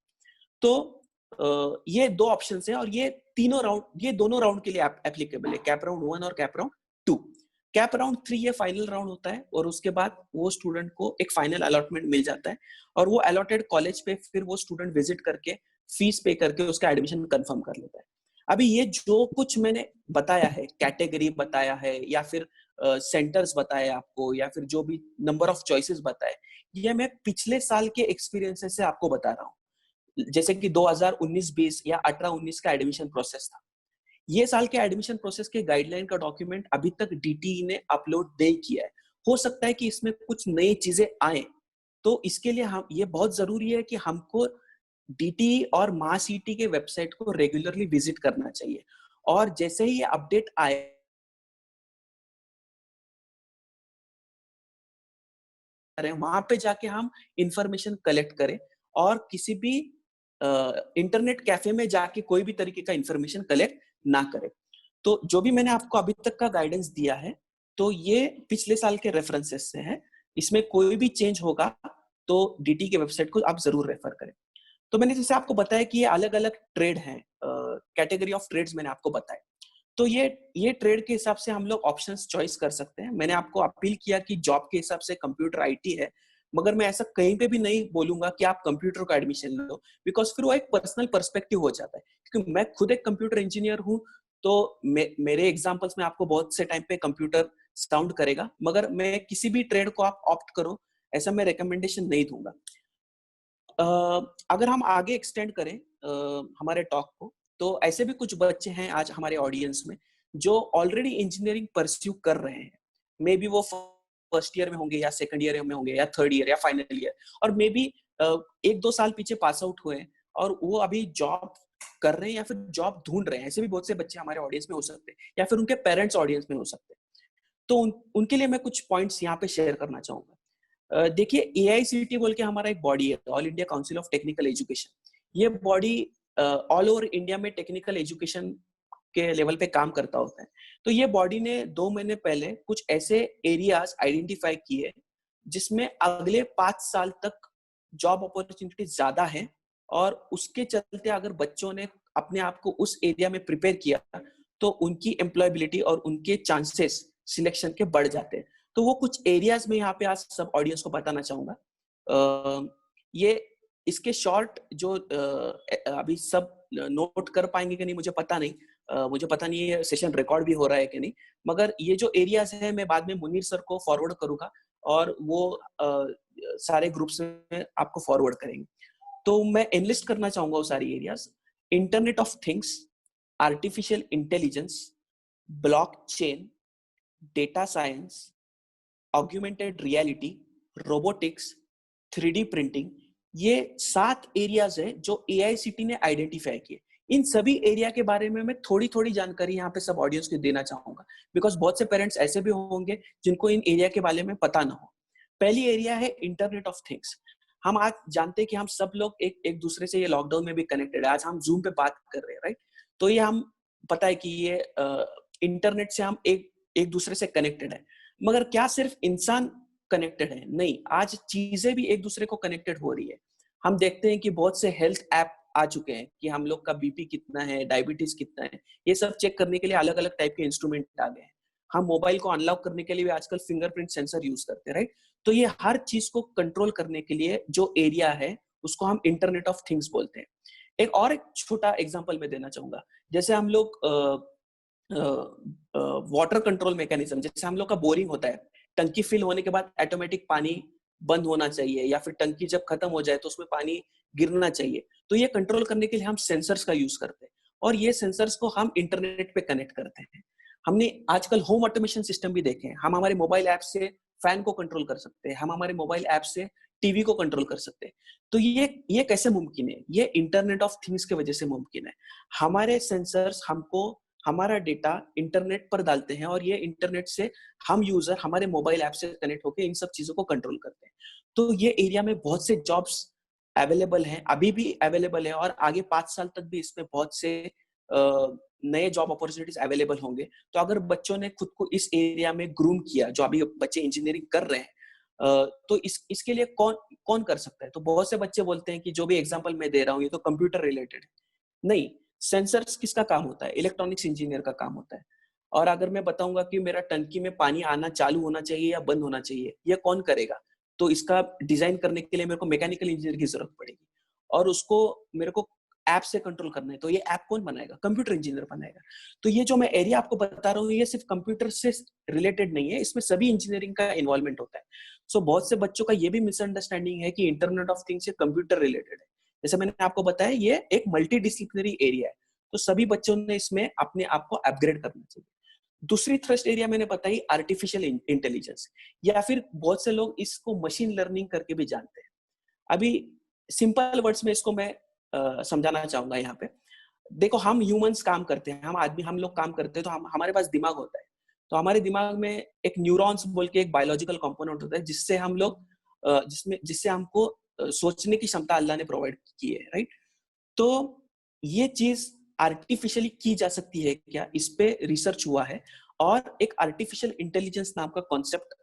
तो ये 2 ऑप्शंस हैं, और ये दोनों राउंड के लिए एप्लीकेबल है, कैप राउंड 1 और कैप राउंड 2। कैप राउंड 3 ये फाइनल राउंड होता है, और उसके बाद वो स्टूडेंट को एक फाइनल अलॉटमेंट मिल जाता है, और वो अलॉटेड कॉलेज पे फिर वो स्टूडेंट विजिट करके फीस पे करके उसका एडमिशन कंफर्म कर लेता है। अभी ये जो कुछ मैंने बताया है, कैटेगरी बताया है, या फिर सेंटर्स बताए आपको, या फिर जो भी नंबर ऑफ चॉइसेस बताए, ये मैं पिछले साल के एक्सपीरियंसेस से आपको बता रहा हूँ। जैसे कि 2019-20 या 18-19 का एडमिशन प्रोसेस था। ये साल के एडमिशन प्रोसेस के गाइडलाइन का डॉक्यूमेंट अभी तक डीटी ने अपलोड नहीं किया है। हो सकता है कि इसमें कुछ नई चीजें आए, तो इसके लिए हम, ये बहुत जरूरी है कि हमको डीटी और महासीटी के वेबसाइट को रेगुलरली विजिट करना चाहिए, और जैसे ही ये अपडेट आए वहां पे जाके हम इंफॉर्मेशन कलेक्ट करें, और किसी भी इंटरनेट कैफे में जाके कोई भी तरीके का इंफॉर्मेशन कलेक्ट ना करें। तो जो भी मैंने आपको अभी तक का गाइडेंस दिया है, तो ये पिछले साल के रेफरेंसेस से है। इसमें कोई भी चेंज होगा तो डीटी के वेबसाइट को आप जरूर रेफर करें। तो मैंने जैसे आपको बताया कि ये अलग अलग ट्रेड हैं, कैटेगरी ऑफ ट्रेड्स मैंने आपको बताया। तो ये ट्रेड के हिसाब से हम लोग ऑप्शंस चॉइस कर सकते हैं। मैंने आपको अपील किया कि जॉब के हिसाब से कंप्यूटर आईटी है, मगर मैं ऐसा कहीं पे भी नहीं बोलूंगा कि आप कंप्यूटर का एडमिशन लो, बिकॉज फिर वो एक पर्सनल पर्सपेक्टिव हो जाता है। क्योंकि मैं खुद एक कंप्यूटर इंजीनियर हूँ, तो मेरे एग्जांपल्स में आपको बहुत से टाइम पे कंप्यूटर साउंड करेगा, मगर मैं किसी भी ट्रेड को आप ऑप्ट करो, ऐसा मैं रिकमेंडेशन नहीं दूंगा। अगर हम आगे एक्सटेंड करें हमारे टॉक को, तो ऐसे भी कुछ बच्चे हैं आज हमारे ऑडियंस में जो ऑलरेडी इंजीनियरिंग परस्यू कर रहे हैं, मे बी वो फर्स्ट ईयर में होंगे या सेकंड ईयर में होंगे या थर्ड ईयर या फाइनल ईयर, और मे बी 1-2 साल पीछे पास आउट हुए हैं और वो अभी जॉब कर रहे हैं या फिर जॉब ढूंढ रहे हैं। ऐसे भी बहुत से बच्चे हमारे ऑडियंस में हो सकते हैं या फिर उनके पेरेंट्स ऑडियंस में हो सकते हैं। तो उनके लिए मैं कुछ पॉइंट्स यहाँ पे शेयर करना चाहूंगा। देखिए, AICTE बोल के हमारा एक बॉडी है, all India council of technical education. ये बॉडी ऑल ओवर इंडिया में टेक्निकल एजुकेशन के लेवल पे काम करता होता है। तो ये बॉडी ने 2 महीने पहले कुछ ऐसे एरियाज आइडेंटिफाई किए जिसमें अगले 5 साल तक जॉब अपॉर्चुनिटी ज्यादा है, और उसके चलते अगर बच्चों ने अपने आप को उस एरिया में प्रिपेयर किया तो उनकी एम्प्लॉयबिलिटी और उनके चांसेस सिलेक्शन के बढ़ जाते हैं। तो वो कुछ एरियाज में यहाँ पे आज सब ऑडियंस को बताना चाहूंगा। ये इसके शॉर्ट जो अभी सब नोट कर पाएंगे कि नहीं मुझे पता नहीं, मुझे पता नहीं ये सेशन रिकॉर्ड भी हो रहा है कि नहीं, मगर ये जो एरियाज है मैं बाद में मुनीर सर को फॉरवर्ड करूंगा और वो सारे ग्रुप्स में आपको फॉरवर्ड करेंगे। तो मैं एनलिस्ट करना चाहूंगा वो सारी areas: internet of things, artificial intelligence, blockchain, data science, augmented reality, robotics, 3D printing. ये 7 एरियाज है जो AICTE ने आइडेंटिफाई किए। इन सभी एरिया के बारे में मैं थोड़ी थोड़ी जानकारी यहाँ पे सब ऑडियंस को देना चाहूंगा, बिकॉज बहुत से पेरेंट्स ऐसे भी होंगे जिनको इन एरिया के बारे में पता ना हो। पहली एरिया है इंटरनेट ऑफ थिंग्स। हम आज जानते हैं कि हम सब लोग एक दूसरे से ये लॉकडाउन में भी कनेक्टेड है। आज हम जूम पे बात कर रहे हैं, राइट? तो ये हम पता है कि ये इंटरनेट से हम एक दूसरे से कनेक्टेड है। मगर क्या सिर्फ इंसान कनेक्टेड है? नहीं, आज चीजें भी एक दूसरे को कनेक्टेड हो रही है। हम देखते हैं कि बहुत से हेल्थ ऐप आ चुके हैं कि हम लोग का बीपी कितना है, डायबिटीज कितना है, ये सब चेक करने के लिए अलग अलग टाइप के इंस्ट्रूमेंट आ गए हैं। हम मोबाइल को अनलॉक करने के लिए भी आजकल फिंगरप्रिंट सेंसर यूज करते हैं, राइट? तो ये हर चीज को कंट्रोल करने के लिए जो एरिया है उसको हम इंटरनेट ऑफ थिंग्स बोलते हैं। एक छोटा एग्जांपल मैं देना चाहूंगा। जैसे हम लोग वाटर कंट्रोल मैकेनिज्म, जैसे हम लोग का बोरिंग होता है, टंकी फिल होने के बाद ऑटोमेटिक पानी बंद होना चाहिए, या फिर टंकी जब खत्म हो जाए तो उसमें पानी गिरना चाहिए। तो ये कंट्रोल करने के लिए हम सेंसर्स का यूज करते हैं, और ये सेंसर्स को हम इंटरनेट पे कनेक्ट करते हैं। हमने आजकल होम ऑटोमेशन सिस्टम भी देखे हैं। हम हमारे मोबाइल ऐप से फैन को कंट्रोल कर सकते हैं, हम हमारे मोबाइल ऐप से टीवी को कंट्रोल कर सकते हैं। तो ये कैसे मुमकिन है? ये इंटरनेट ऑफ थिंग्स की वजह से मुमकिन है। हमारे सेंसर्स हमको हमारा डेटा इंटरनेट पर डालते हैं, और ये इंटरनेट से हम यूजर हमारे मोबाइल ऐप से कनेक्ट होकर इन सब चीजों को कंट्रोल करते हैं। तो ये एरिया में बहुत से जॉब्स अवेलेबल हैं, अभी भी अवेलेबल है, और आगे 5 साल तक भी इसमें बहुत से नए जॉब अपॉर्चुनिटीज अवेलेबल होंगे। तो अगर बच्चों ने खुद को इस एरिया में ग्रूम किया, जो अभी बच्चे इंजीनियरिंग कर रहे हैं, तो इसके लिए कौन कर सकता है? तो बहुत से बच्चे बोलते हैं कि जो भी एग्जांपल मैं दे रहा हूँ ये तो कंप्यूटर रिलेटेड है। नहीं, सेंसर्स किसका काम होता है? इलेक्ट्रॉनिक्स इंजीनियर का काम होता है। और अगर मैं बताऊंगा कि मेरा टंकी में पानी आना चालू होना चाहिए या बंद होना चाहिए, ये कौन करेगा? तो इसका डिजाइन करने के लिए मेरे को मैकेनिकल इंजीनियर की जरूरत पड़ेगी, और उसको मेरे को ऐप से कंट्रोल करना है। तो ये ऐप कौन बनाएगा? कंप्यूटर इंजीनियर बनाएगा। तो ये जो मैं एरिया आपको बता रहा हूँ ये सिर्फ कंप्यूटर से रिलेटेड नहीं है, इसमें सभी इंजीनियरिंग का इन्वॉल्वमेंट होता है। सो बहुत से बच्चों का ये भी मिसअंडरस्टैंडिंग है कि internet of things computer related है। जैसे मैंने आपको बताया, ये एक मल्टी डिसिप्लिनरी एरिया है। तो सभी बच्चों ने इसमें अपने आप को अपग्रेड करना चाहिए। दूसरी थ्रस्ट एरिया मैंने बताई आर्टिफिशियल इंटेलिजेंस, या फिर बहुत से लोग इसको मशीन लर्निंग करके भी जानते हैं। अभी सिंपल वर्ड्स में इसको मैं समझाना चाहूंगा यहाँ पे। देखो, हम ह्यूमंस काम करते हैं, हम लोग काम करते हैं, तो हमारे पास दिमाग होता है। तो हमारे दिमाग में एक न्यूरॉन्स बोल के एक बायोलॉजिकल कंपोनेंट होता है, जिससे हम लोग जिससे हमको सोचने की क्षमता अल्लाह ने प्रोवाइड की है, राइट? तो ये चीज आर्टिफिशियली की जा सकती है क्या? इस पे रिसर्च हुआ है, और एक आर्टिफिशियल इंटेलिजेंस नाम का कॉन्सेप्ट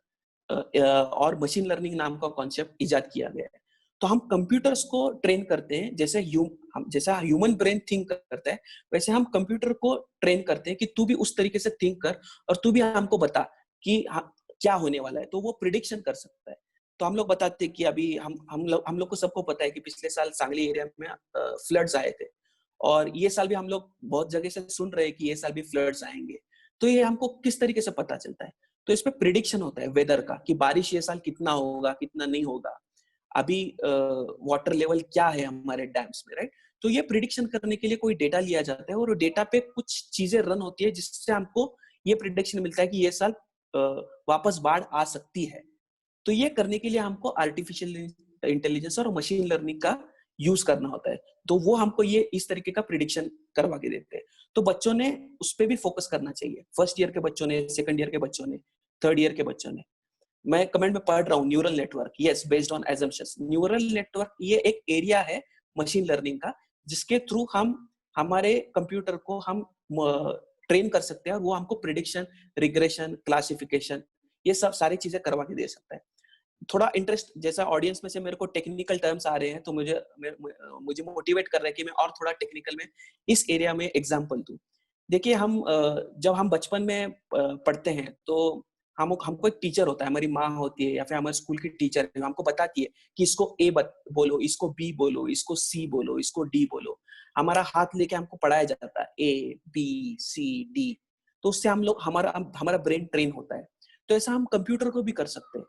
और मशीन लर्निंग नाम का कॉन्सेप्ट इजाद किया गया है। तो हम कंप्यूटर्स को ट्रेन करते हैं, जैसा ह्यूमन ब्रेन थिंक करता है, वैसे हम कंप्यूटर को ट्रेन करते हैं कि तू भी उस तरीके से थिंक कर, और तू भी हमको बता कि क्या होने वाला है। तो वो प्रिडिक्शन कर सकता है। तो हम लोग बताते हैं कि अभी हम लोग को सबको पता है कि पिछले साल सांगली एरिया में फ्लड्स आए थे, और ये साल भी हम लोग बहुत जगह से सुन रहे हैं कि ये साल भी फ्लड्स आएंगे। तो ये हमको किस तरीके से पता चलता है? तो इस पे प्रिडिक्शन होता है वेदर का, कि बारिश ये साल कितना होगा, कितना नहीं होगा, अभी वाटर लेवल क्या है हमारे डैम्स में, राइट? तो ये प्रिडिक्शन करने के लिए कोई डेटा लिया जाता है, और डेटा पे कुछ चीजें रन होती है, जिससे हमको ये प्रिडिक्शन मिलता है कि ये साल वापस बाढ़ आ सकती है। तो ये करने के लिए हमको आर्टिफिशियल इंटेलिजेंस और मशीन लर्निंग का यूज करना होता है। तो वो हमको ये इस तरीके का प्रिडिक्शन करवा के देते हैं। तो बच्चों ने उस पर भी फोकस करना चाहिए, फर्स्ट ईयर के बच्चों ने, सेकंड ईयर के बच्चों ने, थर्ड ईयर के बच्चों ने। मैं कमेंट में पढ़ रहा हूँ neural network, yes, based on assumptions. Neural network ये एक एरिया है मशीन लर्निंग का, जिसके थ्रू हम हमारे कंप्यूटर को हम ट्रेन कर सकते हैं और वो हमको प्रिडिक्शन, रिग्रेशन, क्लासिफिकेशन, ये सब सारी चीजें करवा के दे सकता है। थोड़ा इंटरेस्ट, जैसा ऑडियंस में से मेरे को टेक्निकल टर्म्स आ रहे हैं, तो मुझे मोटिवेट कर रहा है कि मैं और थोड़ा टेक्निकल में इस एरिया में एग्जांपल दूं। देखिए, जब हम बचपन में पढ़ते हैं तो हमको एक टीचर होता है, हमारी माँ होती है या फिर हमारे स्कूल की टीचर है, हमको बताती है कि इसको ए बोलो, इसको बी बोलो, इसको सी बोलो, इसको डी बोलो। हमारा हाथ लेके हमको पढ़ाया जाता है ए बी सी डी। तो उससे हमारा ब्रेन ट्रेन होता है। तो ऐसा हम कंप्यूटर को भी कर सकते हैं।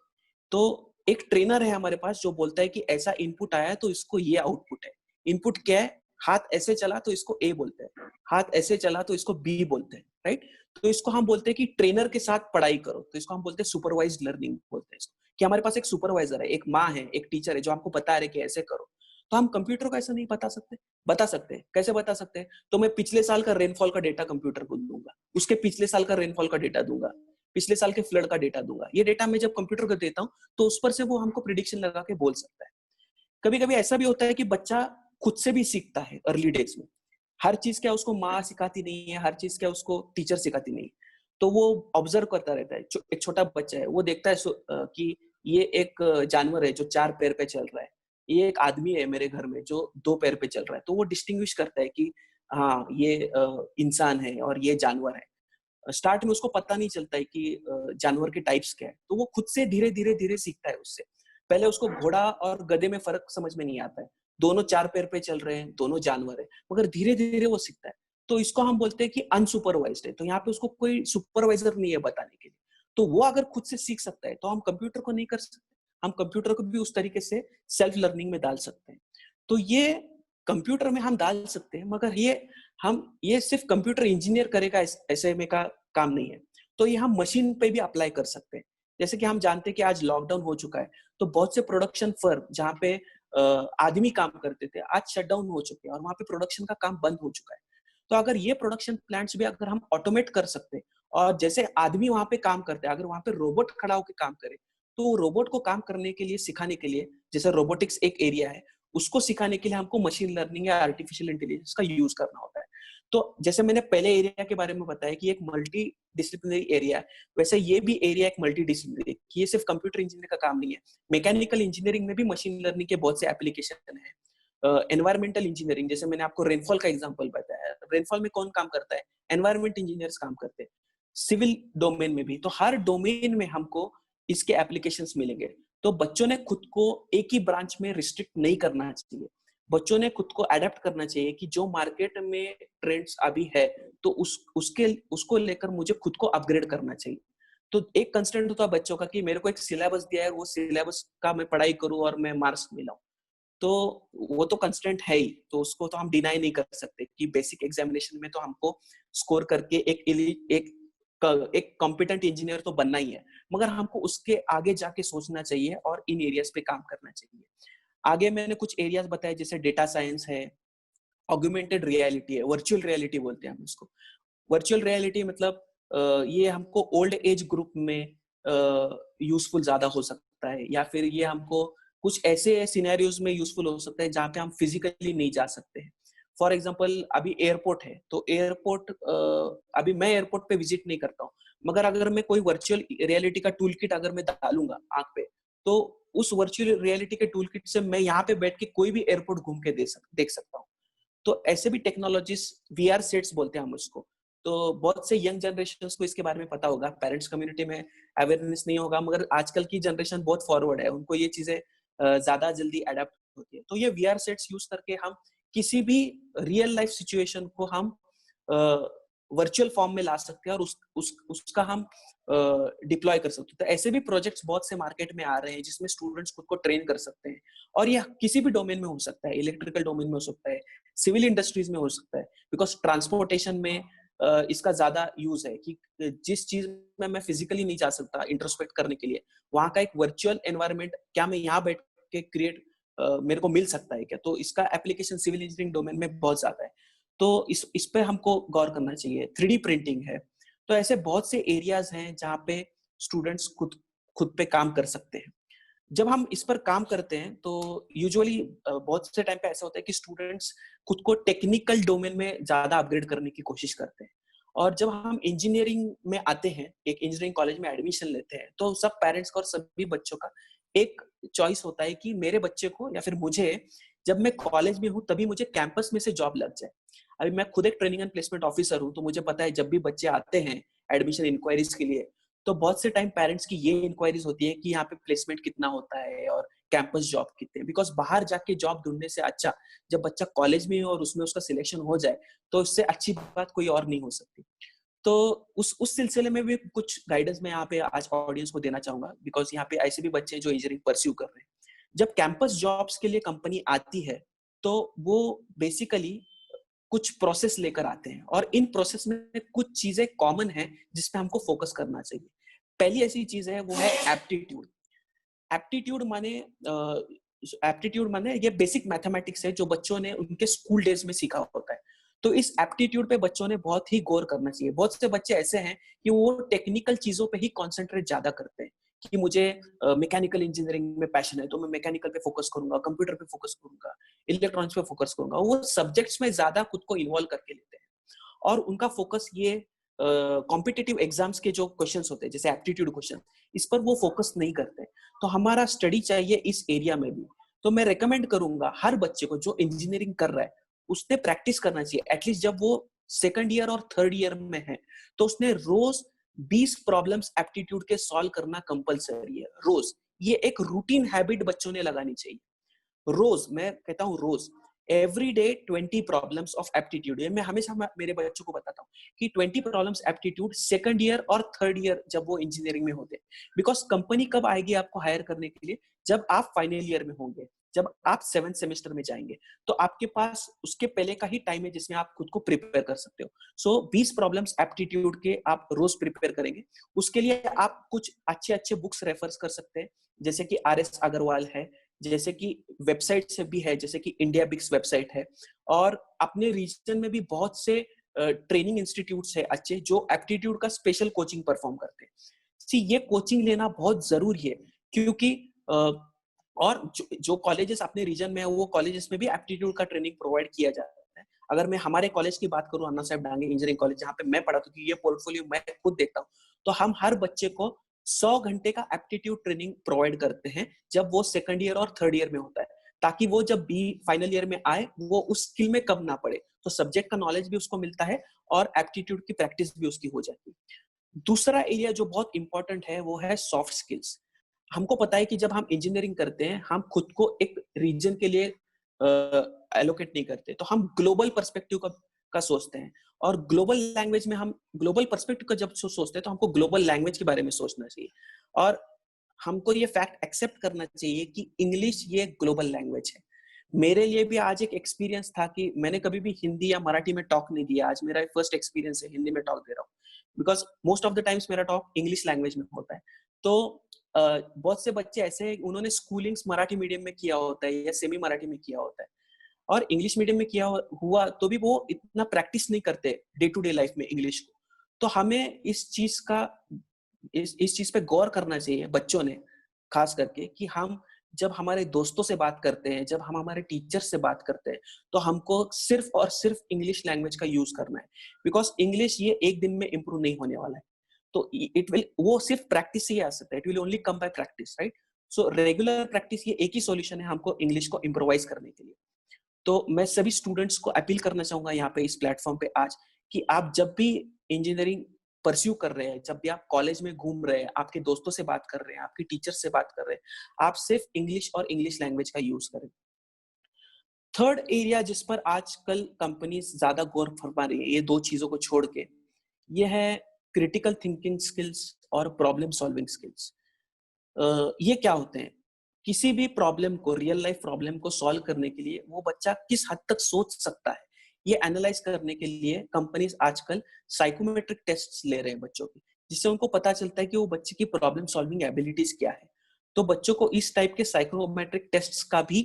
तो एक ट्रेनर है हमारे पास जो बोलता है कि ऐसा इनपुट आया तो इसको ये आउटपुट है। इनपुट क्या है? हाथ ऐसे चला तो इसको ए बोलते हैं, हाथ ऐसे चला तो इसको बी बोलते हैं, राइट? तो इसको हम बोलते हैं कि ट्रेनर के साथ पढ़ाई करो। तो इसको हम बोलते हैं सुपरवाइज्ड लर्निंग बोलते हैं इसको, कि हमारे पास एक सुपरवाइजर है, एक माँ है, एक टीचर है जो हमको बता रहे कि ऐसे करो। तो हम कंप्यूटर को ऐसा नहीं बता सकते। कैसे बता सकते हैं? तो मैं पिछले साल का रेनफॉल का डेटा कंप्यूटर को दूंगा, उसके पिछले साल का रेनफॉल का डेटा दूंगा, पिछले साल के फ्लड का डेटा दूंगा। ये डेटा मैं जब कंप्यूटर को देता हूँ तो उस पर से वो हमको प्रिडिक्शन लगा के बोल सकता है। कभी कभी ऐसा भी होता है कि बच्चा खुद से भी सीखता है अर्ली डेज में। हर चीज क्या उसको माँ सिखाती नहीं है, हर चीज क्या उसको टीचर सिखाती नहीं। तो वो ऑब्जर्व करता रहता है। एक छोटा बच्चा है, वो देखता है कि ये एक जानवर है जो 4 पैर पे चल रहा है, ये एक आदमी है मेरे घर में जो 2 पैर पे चल रहा है। तो वो डिस्टिंग्विश करता है कि हाँ, ये इंसान है और ये जानवर है। स्टार्ट में उसको पता नहीं चलता है कि जानवर के टाइप्स क्या है। तो वो खुद से धीरे धीरे धीरे सीखता है उससे। पहले उसको घोड़ा और गधे में फर्क समझ में नहीं आता है, दोनों 4 पैर पे चल रहे हैं, दोनों जानवर है, मगर धीरे धीरे वो सीखता है। तो इसको हम बोलते हैं कि अनसुपरवाइज्ड है। तो यहाँ पे उसको कोई सुपरवाइजर नहीं है बताने के लिए। तो वो अगर खुद से सीख सकता है तो हम कंप्यूटर को नहीं कर सकते। हम कंप्यूटर को भी उस तरीके से सेल्फ लर्निंग में डाल सकते हैं। तो ये कंप्यूटर में हम डाल सकते हैं, मगर ये सिर्फ कंप्यूटर इंजीनियर करेगा ऐसे में का काम नहीं है। तो ये हम मशीन पे भी अप्लाई कर सकते हैं। जैसे कि हम जानते हैं कि आज लॉकडाउन हो चुका है, तो बहुत से प्रोडक्शन फर्म जहाँ पे आदमी काम करते थे, आज शटडाउन हो चुके हैं और वहाँ पे प्रोडक्शन का काम बंद हो चुका है। तो अगर ये प्रोडक्शन प्लांट्स भी अगर हम ऑटोमेट कर सकते हैं, और जैसे आदमी वहाँ पे काम करते हैं, अगर वहाँ पे रोबोट खड़ा होकर काम करे, तो रोबोट को काम करने के लिए, सिखाने के लिए, जैसे रोबोटिक्स एक एरिया है, उसको सिखाने के लिए हमको मशीन लर्निंग या आर्टिफिशियल इंटेलिजेंस का यूज करना होता है। तो जैसे मैंने पहले एरिया के बारे में बताया कि एक मल्टी डिसिप्लिनरी एरिया है, वैसे ये भी एरिया एक मल्टी डिसिप्लिनरी, कि ये सिर्फ कंप्यूटर इंजीनियर का काम नहीं है। मैकेनिकल इंजीनियरिंग में भी मशीन लर्निंग के बहुत से एप्लीकेशन है। एनवायरमेंटल इंजीनियरिंग, जैसे मैंने आपको रेनफॉल का एग्जांपल बताया, रेनफॉल में कौन काम करता है? एनवायरमेंट इंजीनियर्स काम करते हैं। सिविल डोमेन में भी, तो हर डोमेन में हमको इसके एप्लीकेशंस मिलेंगे। तो बच्चों ने खुद को एक ही ब्रांच में रिस्ट्रिक्ट नहीं करना चाहिए। बच्चों ने खुद को अडेप्ट करना चाहिए कि जो मार्केट में ट्रेंड्स अभी है, तो उसको लेकर मुझे खुद को अपग्रेड करना चाहिए। तो एक कंस्टेंट होता है बच्चों का कि मेरे को एक सिलेबस दिया है, वो सिलेबस का मैं पढ़ाई करूं और मैं मार्क्स मिलाऊं। तो वो तो कंस्टेंट है ही, तो उसको तो हम डिनाई नहीं कर सकते कि बेसिक एग्जामिनेशन में तो हमको स्कोर करके एक कॉम्पिटेंट इंजीनियर तो बनना ही है, मगर हमको उसके आगे जाके सोचना चाहिए और इन एरियाज पे काम करना चाहिए। आगे मैंने कुछ एरियाज बताए, जैसे डेटा साइंस है, ऑगमेंटेड रियलिटी है, वर्चुअल रियलिटी बोलते हैं हम इसको। वर्चुअल रियलिटी मतलब ये हमको ओल्ड एज ग्रुप में यूजफुल ज्यादा हो सकता है, या फिर ये हमको कुछ ऐसे सिनेरियोज में यूजफुल हो सकता है जहाँ पे हम फिजिकली नहीं जा सकते हैं। फॉर एग्जाम्पल, अभी एयरपोर्ट है, तो एयरपोर्ट, अभी मैं एयरपोर्ट पे विजिट नहीं करता हूँ, मगर अगर मैं कोई वर्चुअल रियलिटी का टूल किट अगर मैं डालूंगा आंख पे, तो उस वर्चुअल रियलिटी के टूल किट से मैं यहाँ पे बैठ के कोई भी एयरपोर्ट घूम के देख सकता हूँ। तो ऐसे भी टेक्नोलॉजीज, वीआर सेट्स बोलते हैं हम उसको। तो बहुत से यंग जनरेशन को इसके बारे में पता होगा, पेरेंट्स कम्युनिटी में अवेयरनेस नहीं होगा, मगर आजकल की जनरेशन बहुत फॉरवर्ड है, उनको ये चीजें ज्यादा जल्दी अडेप्ट होती है। तो ये वीआर सेट्स यूज करके हम किसी भी रियल लाइफ सिचुएशन को हम वर्चुअल फॉर्म में ला सकते हैं और उसका हम डिप्लॉय कर सकते हैं। तो ऐसे भी प्रोजेक्ट्स बहुत से मार्केट में आ रहे हैं जिसमें स्टूडेंट्स खुद को ट्रेन कर सकते हैं, और यह किसी भी डोमेन में हो सकता है, इलेक्ट्रिकल डोमेन में हो सकता है, सिविल इंडस्ट्रीज में हो सकता है, बिकॉज ट्रांसपोर्टेशन में इसका ज्यादा यूज है कि जिस चीज में मैं फिजिकली नहीं जा सकता इंट्रोस्पेक्ट करने के लिए, वहां का एक वर्चुअल एनवायरनमेंट क्या मैं यहाँ बैठ के क्रिएट मेरे को मिल सकता है क्या? तो इसका एप्लीकेशन सिविल इंजीनियरिंग डोमेन में बहुत ज्यादा है, तो इस पे हमको गौर करना चाहिए। 3D प्रिंटिंग है, तो ऐसे बहुत से एरियाज हैं जहाँ पे स्टूडेंट्स खुद पे काम कर सकते हैं। जब हम इस पर काम करते हैं तो यूजुअली बहुत से टाइम पे ऐसा होता है कि स्टूडेंट्स खुद को टेक्निकल डोमेन में ज्यादा अपग्रेड करने की कोशिश करते हैं, और जब हम इंजीनियरिंग में आते हैं, एक इंजीनियरिंग कॉलेज में एडमिशन लेते हैं, तो सब पेरेंट्स का और सभी बच्चों का एक चॉइस होता है कि मेरे बच्चे को या फिर मुझे, जब मैं कॉलेज में हूँ तभी मुझे कैंपस में से जॉब लग जाए। अभी मैं खुद एक ट्रेनिंग एंड प्लेसमेंट ऑफिसर हूँ, तो मुझे पता है जब भी बच्चे आते हैं एडमिशन इंक्वायरीज के लिए, तो बहुत से टाइम पेरेंट्स की ये इंक्वायरीज होती है कि यहाँ पे प्लेसमेंट कितना होता है और कैंपस जॉब कितने, बिकॉज बाहर जाके जॉब ढूंढने से अच्छा जब बच्चा कॉलेज में हो और उसमें उसका सिलेक्शन हो जाए, तो इससे अच्छी बात कोई और नहीं हो सकती। तो उस सिलसिले में भी कुछ गाइडेंस मैं यहाँ पे आज ऑडियंस को देना चाहूंगा, बिकॉज यहाँ पे ऐसे भी बच्चे हैं जो इंजीनियरिंग परस्यू कर रहे हैं। जब कैंपस जॉब्स के लिए कंपनी आती है, तो वो बेसिकली कुछ प्रोसेस लेकर आते हैं, और इन प्रोसेस में कुछ चीजें कॉमन है जिस पे हमको फोकस करना चाहिए। पहली ऐसी चीज है वो है एप्टीट्यूड। एप्टीट्यूड माने एप्टीट्यूड माने ये बेसिक मैथमेटिक्स है जो बच्चों ने उनके स्कूल डेज में सीखा होता है। तो इस एप्टीट्यूड पे बच्चों ने बहुत ही गौर करना चाहिए। बहुत से बच्चे ऐसे हैं कि वो टेक्निकल चीजों पे ही कॉन्सेंट्रेट ज्यादा करते हैं कि मुझे मैकेनिकल इंजीनियरिंग में पैशन है तो मैं मैकेनिकल पे फोकस करूंगा, कंप्यूटर पे फोकस करूंगा, इलेक्ट्रॉनिक्स पे फोकस करूंगा। वो सब्जेक्ट्स में ज्यादा खुद को इन्वॉल्व करके लेते हैं, और उनका फोकस ये कॉम्पिटिटिव एग्जाम्स के जो क्वेश्चंस होते हैं जैसे एप्टीट्यूड क्वेश्चन, इस पर वो फोकस नहीं करते। तो हमारा स्टडी चाहिए इस एरिया में भी। तो मैं रेकमेंड करूंगा हर बच्चे को जो इंजीनियरिंग कर रहा है, उसने प्रैक्टिस करना चाहिए। एटलीस्ट जब वो सेकंड ईयर और थर्ड ईयर में है, तो उसने रोज 20 प्रॉब्लम्स एप्टीट्यूड के सॉल्व करना कंपलसरी है, रोज। ये एक रूटीन हैबिट बच्चों ने लगानी चाहिए। रोज, मैं कहता हूँ रोज, every day 20 problems of aptitude. ये मैं हमेशा मेरे बच्चों को बताता हूँ कि 20 प्रॉब्लम्स एप्टीट्यूड सेकंड ईयर और थर्ड ईयर जब वो इंजीनियरिंग में होते हैं। बिकॉज कंपनी कब आएगी आपको हायर करने के लिए? जब आप फाइनल ईयर में होंगे, जब आप 7th सेमेस्टर में जाएंगे, तो आपके पास उसके पहले का ही टाइम है जिसमें आप खुद को प्रिपेयर कर सकते हो। सो 20 प्रॉब्लम्स एप्टीट्यूड के आप रोज प्रिपेयर करेंगे। उसके लिए आप कुछ अच्छे अच्छे बुक्स रेफर कर सकते हैं, जैसे कि RS अग्रवाल है, जैसे कि वेबसाइट से भी है, जैसे कि इंडिया बिक्स वेबसाइट है, और अपने रीजन में भी बहुत से ट्रेनिंग इंस्टीट्यूट्स है अच्छे जो एप्टीट्यूड का स्पेशल कोचिंग परफॉर्म करते हैं। सी ये कोचिंग लेना बहुत जरूरी है, क्योंकि और जो कॉलेजेस अपने रीजन में है वो कॉलेजेस में भी एप्टीट्यूड का ट्रेनिंग प्रोवाइड किया जाता है। अगर मैं हमारे कॉलेज की बात करूं, अन्ना साहेब डांगे इंजीनियरिंग कॉलेज, जहाँ पे मैं पढ़ा, तो ये पोर्टफोलियो मैं खुद देखता हूँ, तो हम हर बच्चे को 100 घंटे का एप्टीट्यूड ट्रेनिंग प्रोवाइड करते हैं जब वो सेकंड ईयर और थर्ड ईयर में होता है, ताकि वो जब बी फाइनल ईयर में आए वो उस स्किल में कम ना पड़े। तो सब्जेक्ट का नॉलेज भी उसको मिलता है और एप्टीट्यूड की प्रैक्टिस भी उसकी हो जाती है। दूसरा एरिया जो बहुत इंपॉर्टेंट है वो है सॉफ्ट स्किल्स। हमको पता है कि जब हम इंजीनियरिंग करते हैं, हम खुद को एक रीजन के लिए एलोकेट नहीं करते, तो हम ग्लोबल पर्सपेक्टिव का सोचते हैं। और ग्लोबल लैंग्वेज में, हम ग्लोबल पर्सपेक्टिव का जब सोचते हैं तो हमको ग्लोबल लैंग्वेज के बारे में सोचना चाहिए, और हमको ये फैक्ट एक्सेप्ट करना चाहिए कि इंग्लिश ये ग्लोबल लैंग्वेज है। मेरे लिए भी आज एक एक्सपीरियंस था कि मैंने कभी भी हिंदी या मराठी में टॉक नहीं दिया। आज मेरा फर्स्ट एक्सपीरियंस है हिंदी में टॉक दे रहा हूँ, because most of the times मेरा टॉक इंग्लिश लैंग्वेज में होता है। तो बहुत से बच्चे ऐसे हैं, उन्होंने स्कूलिंग्स मराठी मीडियम में किया होता है या सेमी मराठी में किया होता है, और इंग्लिश मीडियम में किया हुआ तो भी वो इतना प्रैक्टिस नहीं करते डे टू डे लाइफ में इंग्लिश को। तो हमें इस चीज पे गौर करना चाहिए बच्चों ने, खास करके, कि हम जब हमारे दोस्तों से बात करते हैं, जब हम हमारे टीचर से बात करते हैं, तो हमको सिर्फ और सिर्फ इंग्लिश लैंग्वेज का यूज करना है, बिकॉज इंग्लिश ये एक दिन में इंप्रूव नहीं होने वाला है। तो वो सिर्फ प्रैक्टिस से ही आ सकता है। It will only come by practice, right? So regular practice ये एक ही सॉल्यूशन है हमको इंग्लिश को इम्प्रोवाइज करने के लिए। तो मैं सभी स्टूडेंट्स को अपील करना चाहूंगा यहाँ पे इस प्लेटफॉर्म पे आज, कि आप जब भी इंजीनियरिंग परस्यू कर रहे हैं, जब भी आप कॉलेज में घूम रहे हैं, आपके दोस्तों से बात कर रहे हैं, आपके टीचर से बात कर रहे हैं, आप सिर्फ इंग्लिश और इंग्लिश लैंग्वेज का यूज करें। थर्ड एरिया जिस पर आजकल कंपनीज ज्यादा गौर फरमा रही है, ये दो चीजों को छोड़ के, ये है क्रिटिकल थिंकिंग स्किल्स और प्रॉब्लम सॉल्विंग स्किल्स। ये क्या होते हैं? किसी भी प्रॉब्लम को, रियल लाइफ प्रॉब्लम को सॉल्व करने के लिए वो बच्चा किस हद तक सोच सकता है, ये एनालाइज करने के लिए कंपनीज आजकल साइकोमेट्रिक टेस्ट्स ले रहे हैं बच्चों की, जिससे उनको पता चलता है कि वो बच्चे की प्रॉब्लम सॉल्विंग एबिलिटीज क्या है। तो बच्चों को इस टाइप के साइकोमेट्रिक टेस्ट्स का भी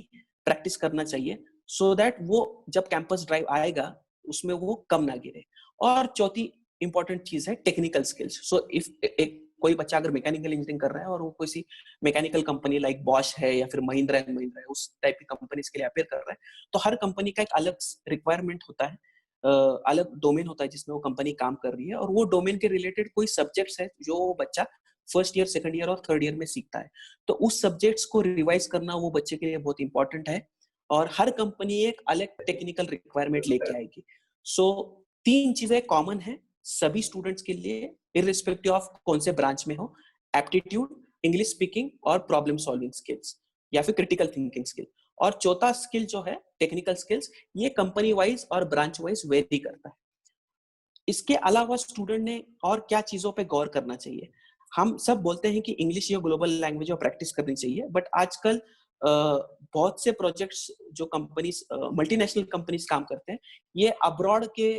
प्रैक्टिस करना चाहिए, सो दैट वो जब कैंपस ड्राइव आएगा उसमें वो कम ना गिरे। और चौथी इंपॉर्टेंट चीज है टेक्निकल स्किल्स। सो इफ एक कोई बच्चा अगर मैकेनिकल इंजीनियरिंग कर रहा है और वो किसी मैकेनिकल कंपनी लाइक बॉश है या फिर महिंद्रा एंड महिंद्रा है, उस टाइप की कंपनीज के लिए अपेयर कर रहा है, तो हर कंपनी का एक अलग रिक्वायरमेंट होता है, अलग डोमेन होता है जिसमें वो कंपनी काम कर रही है, और वो डोमेन के रिलेटेड कोई सब्जेक्ट्स है जो वो बच्चा फर्स्ट ईयर, सेकंड ईयर और थर्ड ईयर में सीखता है। तो उस सब्जेक्ट्स को रिवाइज करना वो बच्चे के लिए बहुत इंपॉर्टेंट है, और हर कंपनी एक अलग टेक्निकल रिक्वायरमेंट लेके आएगी। सो 3 चीजें कॉमन है सभी स्टूडेंट्स के लिए, इररिस्पेक्टिव ऑफ कौन से ब्रांच में हो: एप्टीट्यूड, इंग्लिश स्पीकिंग और प्रॉब्लम सॉल्विंग स्किल्स या फिर क्रिटिकल थिंकिंग स्किल। और चौथा स्किल जो है टेक्निकल स्किल्स, ये कंपनी वाइज और ब्रांच वाइज वेरी करता है। इसके अलावा स्टूडेंट ने और क्या चीजों पे गौर करना चाहिए? हम सब बोलते हैं कि इंग्लिश ये ग्लोबल लैंग्वेज और प्रैक्टिस करनी चाहिए, बट आजकल बहुत से प्रोजेक्ट्स जो कंपनीज, मल्टीनेशनल कंपनीज काम करते हैं, ये अब्रॉड के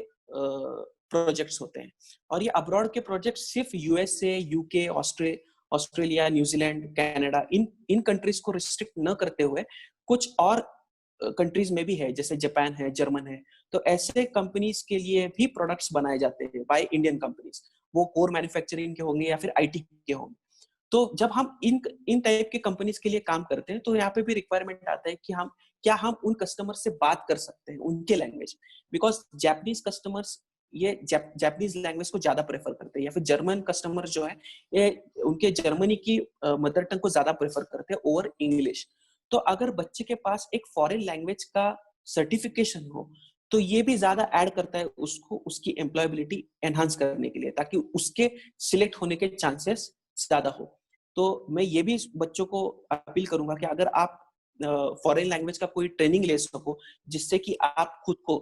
प्रोजेक्ट्स होते हैं। और ये अब्रॉड के प्रोजेक्ट्स सिर्फ USA, UK, Australia, New Zealand, Canada, इन कंट्रीज को रिस्ट्रिक्ट न करते हुए कुछ और कंट्रीज में भी है, जैसे जापान है, जर्मन है। तो ऐसे कंपनीज के लिए भी प्रोडक्ट्स बनाए जाते हैं बाय इंडियन कंपनीज, वो कोर मैन्युफैक्चरिंग के होंगे या फिर आईटी के होंगे। तो जब हम इन टाइप के कंपनीज के लिए काम करते हैं, तो यहाँ पे भी रिक्वायरमेंट आता है कि हम उन कस्टमर से बात कर सकते हैं उनके लैंग्वेज, बिकॉज जापानीज कस्टमर्स ये जापानीज लैंग्वेज को ज्यादा प्रेफर करते हैं, या फिर जर्मन कस्टमर जो है ये उनके जर्मनी की मदर टंग को ज्यादा प्रेफर करते हैं ओवर इंग्लिश। तो अगर बच्चे के पास एक फॉरेन लैंग्वेज का सर्टिफिकेशन हो, तो ये भी ज्यादा ऐड करता है उसको, उसकी एम्प्लॉयबिलिटी एनहांस करने के लिए, ताकि उसके सिलेक्ट होने के चांसेस ज्यादा हो। तो मैं ये भी बच्चों को अपील करूंगा कि अगर आप फॉरेन लैंग्वेज का कोई ट्रेनिंग ले सको, जिससे कि आप खुद को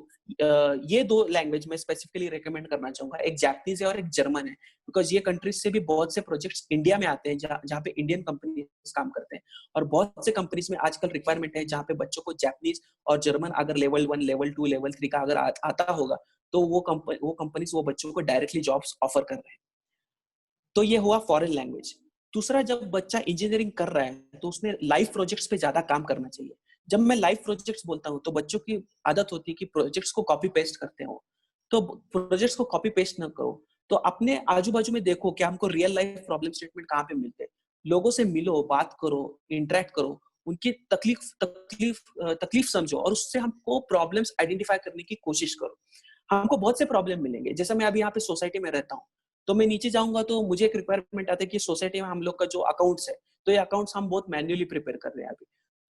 ये 2 लैंग्वेज में स्पेसिफिकली रेकमेंड करना चाहूंगा, एक जापानीज है और एक जर्मन है, बिकॉज ये कंट्रीज से भी बहुत से प्रोजेक्ट्स इंडिया में आते हैं जहाँ पे इंडियन कंपनीज काम करते हैं। और बहुत से कंपनीज में आजकल रिक्वायरमेंट है जहाँ पे बच्चों को जापानीज और जर्मन अगर लेवल 1, लेवल 2, लेवल 3 का अगर आता होगा, तो वो कंपनीज वो बच्चों को डायरेक्टली जॉब्स ऑफर कर रहे हैं। तो ये हुआ फॉरेन लैंग्वेज। दूसरा, जब बच्चा इंजीनियरिंग कर रहा है तो उसने लाइव प्रोजेक्ट्स पे ज्यादा काम करना चाहिए। जब मैं लाइव प्रोजेक्ट्स बोलता हूँ, तो बच्चों की आदत होती है कि प्रोजेक्ट्स को कॉपी पेस्ट करते हो। तो प्रोजेक्ट्स को कॉपी पेस्ट न करो, तो अपने आजू बाजू में देखो कि हमको रियल लाइफ प्रॉब्लम स्टेटमेंट कहाँ पे मिलते हैं। लोगों से मिलो, बात करो, इंटरेक्ट करो, उनकी तकलीफ समझो, और उससे हमको प्रॉब्लम्स आइडेंटिफाई करने की कोशिश करो। हमको बहुत से प्रॉब्लम मिलेंगे। जैसे मैं अभी यहाँ पे सोसाइटी में रहता हूँ, तो मैं नीचे जाऊंगा तो मुझे एक रिक्वायरमेंट आता है कि सोसाइटी में हम लोग का जो अकाउंट्स है, तो ये अकाउंट्स हम बहुत मैन्युअली प्रिपेयर कर रहे हैं अभी।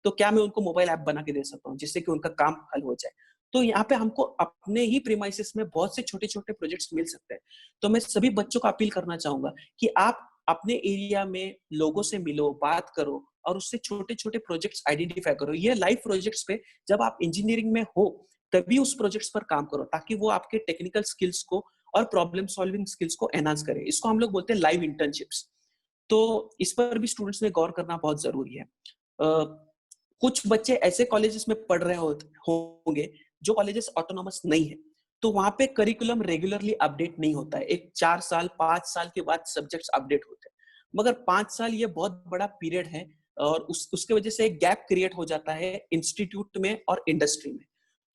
तो क्या मैं उनको मोबाइल ऐप बना के दे सकता हूँ जिससे कि उनका काम हल हो जाए? तो यहाँ पे हमको अपने ही प्रीमाइसेस में बहुत से छोटे छोटे प्रोजेक्ट्स मिल सकते हैं। तो मैं सभी बच्चों को अपील करना चाहूंगा कि आप अपने एरिया में लोगों से मिलो, बात करो, और उससे छोटे छोटे प्रोजेक्ट्स आइडेंटिफाई करो। ये लाइव प्रोजेक्ट्स पे जब आप इंजीनियरिंग में हो तभी उस प्रोजेक्ट्स पर काम करो, ताकि वो आपके टेक्निकल स्किल्स को और प्रॉब्लम सॉल्विंग स्किल्स को एनहांस करे। इसको हम लोग बोलते हैं लाइव इंटर्नशिप्स। तो इस पर भी स्टूडेंट्स ने गौर करना बहुत जरूरी है। कुछ बच्चे ऐसे कॉलेजेस में पढ़ रहे होंगे जो कॉलेजेस ऑटोनॉमस नहीं है, तो वहां पे करिकुलम रेगुलरली अपडेट नहीं होता है। एक 4 साल 5 साल के बाद सब्जेक्ट्स अपडेट होते हैं, मगर 5 साल ये बहुत बड़ा पीरियड है, और उसके वजह से एक गैप क्रिएट हो जाता है इंस्टीट्यूट में और इंडस्ट्री में।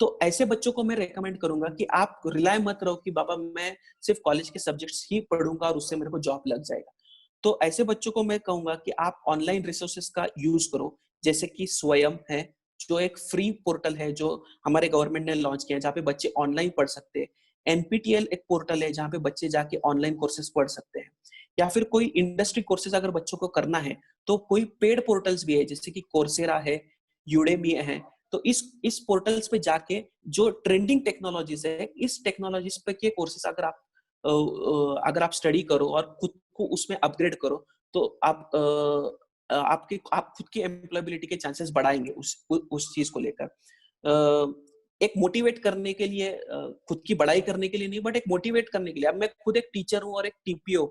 तो ऐसे बच्चों को मैं रेकमेंड करूंगा कि आप रिलाय मत रहो कि बाबा मैं सिर्फ कॉलेज के सब्जेक्ट्स ही पढ़ूंगा और उससे मेरे को जॉब लग जाएगा। तो ऐसे बच्चों को मैं कहूंगा कि आप ऑनलाइन रिसोर्सेस का यूज करो, जैसे कि स्वयं है, जो एक फ्री पोर्टल है जो हमारे गवर्नमेंट ने लॉन्च किया है, जहाँ पे बच्चे ऑनलाइन पढ़ सकते हैं। एनपीटीएल एक पोर्टल है जहाँ पे बच्चे जाके ऑनलाइन कोर्सेज पढ़ सकते हैं। या फिर कोई इंडस्ट्री कोर्सेज अगर बच्चों को करना है, तो कोई पेड पोर्टल्स भी है, जैसे कि कोर्सेरा है, यूडेमी है। तो इस पोर्टल्स पे जाके जो ट्रेंडिंग टेक्नोलॉजीज है, इस टेक्नोलॉजीज पे के कोर्सेज अगर आप स्टडी करो और खुद को उसमें अपग्रेड करो, तो आप खुद की एम्प्लॉयबिलिटी के चांसेस बढ़ाएंगे उस चीज को लेकर। एक मोटिवेट करने के लिए, खुद की बड़ाई करने के लिए नहीं, बट एक मोटिवेट करने के लिए। अब मैं खुद एक टीचर हूँ और एक टीपीओ,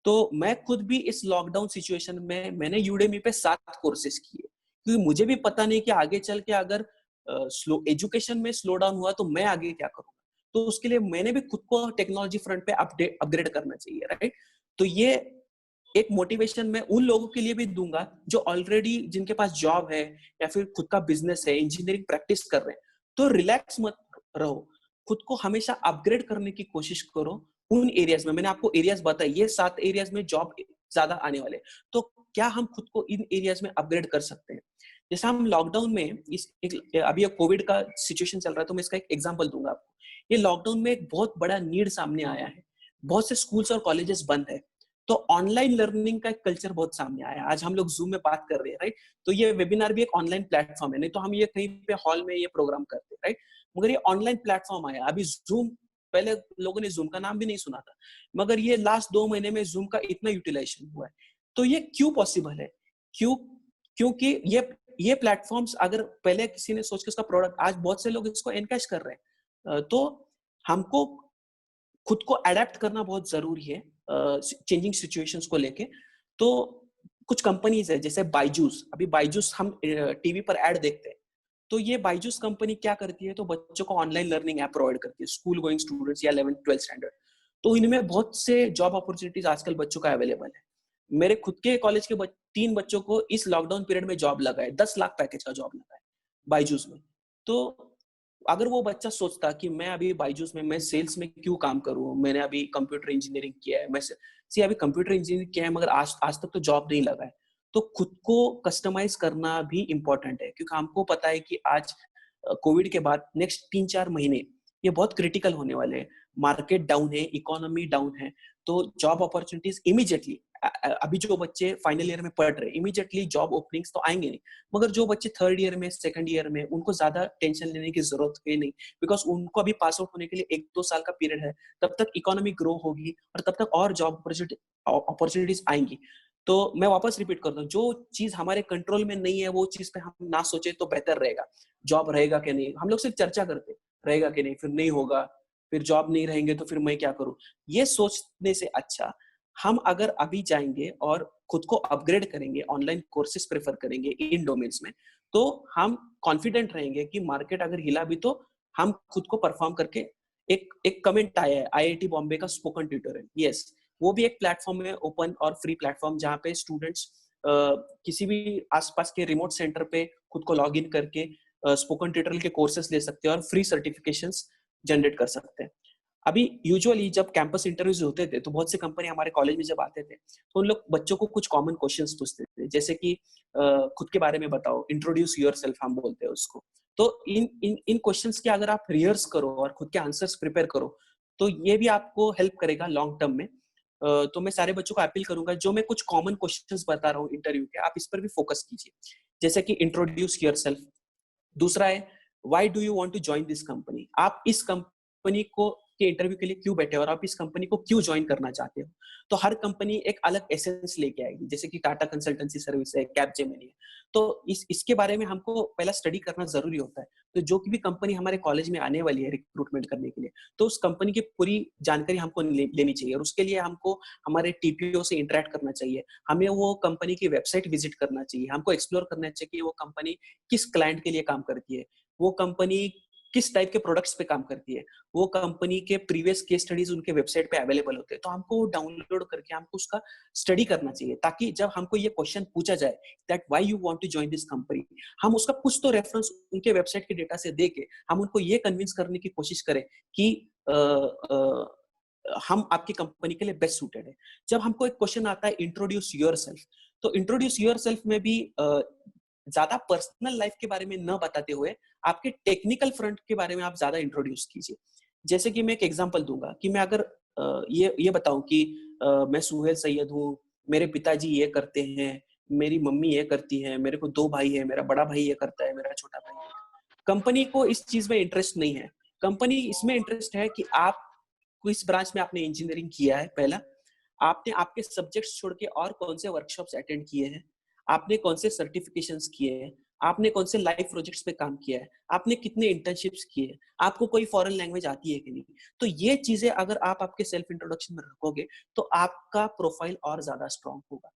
तो मैं खुद भी इस लॉकडाउन सिचुएशन में मैंने यूडेमी पे 7 कोर्सेज किए, क्योंकि मुझे भी पता नहीं कि आगे चल के अगर स्लो एजुकेशन में स्लो डाउन हुआ तो मैं आगे क्या करूंगा? तो उसके लिए मैंने भी खुद को टेक्नोलॉजी फ्रंट पे अपग्रेड करना चाहिए, राइट? तो ये एक मोटिवेशन मैं उन लोगों के लिए भी दूंगा जो ऑलरेडी जिनके पास जॉब है या फिर खुद का बिजनेस है, इंजीनियरिंग प्रैक्टिस कर रहे हैं। तो रिलैक्स मत रहो, खुद को हमेशा अपग्रेड करने की कोशिश करो उन एरियाज में। मैंने आपको एरियाज बताए, ये 7 एरियाज में जॉब ज्यादा आने वाले, तो क्या हम खुद को इन एरियाज में अपग्रेड कर सकते हैं? जैसे हम लॉकडाउन में अभी कोविड का सिचुएशन चल रहा है, तो मैं इसका एक एग्जांपल दूंगा आपको। ये लॉकडाउन में एक बहुत बड़ा नीड सामने आया है, बहुत से स्कूल्स और कॉलेजेस बंद है, तो ऑनलाइन लर्निंग का एक कल्चर बहुत सामने आया है। आज हम लोग जूम में बात कर रहे हैं, राइट? तो ये वेबिनार भी एक ऑनलाइन प्लेटफॉर्म है, नहीं तो हम ये कहीं पे हॉल में ये प्रोग्राम करते, राइट? मगर ये ऑनलाइन प्लेटफॉर्म आया। अभी जूम, पहले लोगों ने जूम का नाम भी नहीं सुना था, मगर ये लास्ट 2 महीने में जूम का इतना यूटिलाइजेशन हुआ है। तो ये क्यों पॉसिबल है? क्योंकि ये प्लेटफॉर्म्स, अगर पहले किसी ने सोच के उसका प्रोडक्ट, आज बहुत से लोग इसको एनकैश कर रहे हैं। तो हमको खुद को अडेप्ट करना बहुत जरूरी है चेंजिंग सिचुएशंस को लेके। तो कुछ कंपनीज है जैसे बायजूस, अभी बायजूस हम टीवी पर ऐड देखते हैं, तो ये बायजूस कंपनी क्या करती है, तो बच्चों को ऑनलाइन लर्निंग ऐप प्रोवाइड करती है, स्कूल गोइंग स्टूडेंट्स या 11th-12th स्टैंडर्ड। तो इनमें बहुत से जॉब अपॉर्चुनिटीज आजकल बच्चों का अवेलेबल है। मेरे खुद के कॉलेज के 3 बच्चों को इस लॉकडाउन पीरियड में जॉब लगा है, 10 लाख पैकेज का जॉब लगा है बायजूस में। तो अगर वो बच्चा सोचता कि मैं अभी बायजूस में मैं सेल्स में क्यों काम करूं, मैंने अभी कंप्यूटर इंजीनियरिंग किया है, अभी कंप्यूटर इंजीनियरिंग किया है मगर आज तक तो जॉब नहीं लगा है, तो खुद को कस्टमाइज करना भी इम्पोर्टेंट है। क्योंकि हमको पता है कि आज कोविड के बाद नेक्स्ट 3-4 महीने ये बहुत क्रिटिकल होने वाले हैं। मार्केट डाउन है, इकोनॉमी डाउन है, तो जॉब अपॉर्चुनिटीज इमीडिएटली, अभी जो बच्चे फाइनल ईयर में पढ़ रहे हैं, इमीडिएटली जॉब ओपनिंग्स तो आएंगे नहीं, मगर जो बच्चे 3rd ईयर में, 2nd ईयर में, उनको ज्यादा टेंशन लेने की जरूरत है नहीं, बिकॉज उनको अभी पास आउट होने के लिए 1-2 साल का पीरियड है, तब तक इकोनॉमी ग्रो होगी और तब तक और जॉब अपॉर्चुनिटीज आएंगी। तो मैं वापस रिपीट करता हूँ, जो चीज हमारे कंट्रोल में नहीं है वो चीज पे हम ना सोचे तो बेहतर रहेगा। जॉब रहेगा कि नहीं, हम लोग सिर्फ चर्चा करते, रहेगा कि नहीं, फिर नहीं होगा, फिर जॉब नहीं रहेंगे तो फिर मैं क्या करूं, ये सोचने से अच्छा हम अगर अभी जाएंगे और खुद को अपग्रेड करेंगे, ऑनलाइन कोर्सेज प्रेफर करेंगे इन डोमेन्स में, तो हम कॉन्फिडेंट रहेंगे कि मार्केट अगर हिला भी तो हम खुद को परफॉर्म करके। एक कमेंट आया है आईआईटी बॉम्बे का स्पोकन ट्यूटोरियल, यस, वो भी एक प्लेटफॉर्म है, ओपन और फ्री प्लेटफॉर्म, जहाँ पे स्टूडेंट्स किसी भी आसपास के रिमोट सेंटर पे खुद को लॉग इन करके स्पोकन ट्यूटोरियल के कोर्सेज ले सकते हैं और फ्री सर्टिफिकेशंस जनरेट कर सकते हैं। अभी यूजुअली जब कैंपस इंटरव्यूज होते थे तो बहुत सी कंपनी हमारे कॉलेज में जब आते थे तो उन लोग बच्चों को कुछ कॉमन क्वेश्चंस पूछते थे, जैसे कि खुद के बारे में बताओ, इंट्रोड्यूस योरसेल्फ हम बोलते हैं उसको। तो इन क्वेश्चंस के अगर आप रिहर्स करो और खुद के आंसर्स प्रिपेयर करो तो ये भी आपको हेल्प करेगा लॉन्ग टर्म में। तो मैं सारे बच्चों को अपील करूंगा, जो मैं कुछ कॉमन क्वेश्चंस बता रहा हूँ इंटरव्यू के, आप इस पर भी फोकस कीजिए। जैसे कि इंट्रोड्यूस योरसेल्फ, दूसरा है why do you want to join this company, आप इस कंपनी को के इंटरव्यू के लिए क्यों बैठे हो और आप इस कंपनी को क्यों ज्वाइन करना चाहते हो। तो हर कंपनी एक अलग एसेंस लेके आएगी, जैसे कि टाटा कंसल्टेंसी सर्विस है, कैपजेमिनी है, तो इसके बारे में हमको पहला स्टडी करना जरूरी होता है। तो जो भी कंपनी हमारे कॉलेज में आने वाली है रिक्रूटमेंट करने के लिए, तो उस कंपनी की पूरी जानकारी हमको लेनी चाहिए और उसके लिए हमको हमारे टीपीओ से इंटरेक्ट करना चाहिए, हमें वो कंपनी की वेबसाइट विजिट करना चाहिए, हमको एक्सप्लोर करना चाहिए कि वो कंपनी किस क्लाइंट के लिए काम करती है, वो कंपनी किस टाइप के प्रोडक्ट्स पे काम करती है, वो कंपनी के प्रीवियस केस स्टडीज उनके वेबसाइट पे अवेलेबल होते हैं, तो हमको डाउनलोड करके हमको उसका स्टडी करना चाहिए, ताकि जब हमको ये क्वेश्चन पूछा जाए that why you want to join this company, हम उसका कुछ तो रेफरेंस उनके वेबसाइट के डेटा से दे के हम उनको ये कन्विंस करने की कोशिश करें कि हम आपकी कंपनी के लिए बेस्ट सूटेड है। जब हमको एक क्वेश्चन आता है इंट्रोड्यूस योरसेल्फ, तो इंट्रोड्यूस योरसेल्फ में भी ज्यादा पर्सनल लाइफ के बारे में न बताते हुए आपके टेक्निकल फ्रंट के बारे में आप ज्यादा इंट्रोड्यूस कीजिए। जैसे कि मैं एक एग्जांपल दूंगा कि मैं अगर ये बताऊं कि मैं सुहेल सैयद हूँ, मेरे पिताजी ये करते हैं, मेरी मम्मी ये करती है, मेरे को 2 भाई है, मेरा बड़ा भाई ये करता है, मेरा छोटा भाई है। कंपनी को इस चीज में इंटरेस्ट नहीं है, कंपनी इसमें इंटरेस्ट है कि आप किस ब्रांच में आपने इंजीनियरिंग किया है, पहला आपने आपके सब्जेक्ट्स छोड़ के और कौन से वर्कशॉप्स अटेंड किए हैं, आपने कौन से सर्टिफिकेशंस किए हैं, आपने कौन से लाइव प्रोजेक्ट्स पे काम किया है, आपने कितने इंटर्नशिप्स किए हैं, आपको कोई फॉरेन लैंग्वेज आती है कि नहीं। तो ये चीजें अगर आप आपके सेल्फ इंट्रोडक्शन में रखोगे तो आपका प्रोफाइल और ज्यादा स्ट्रांग होगा।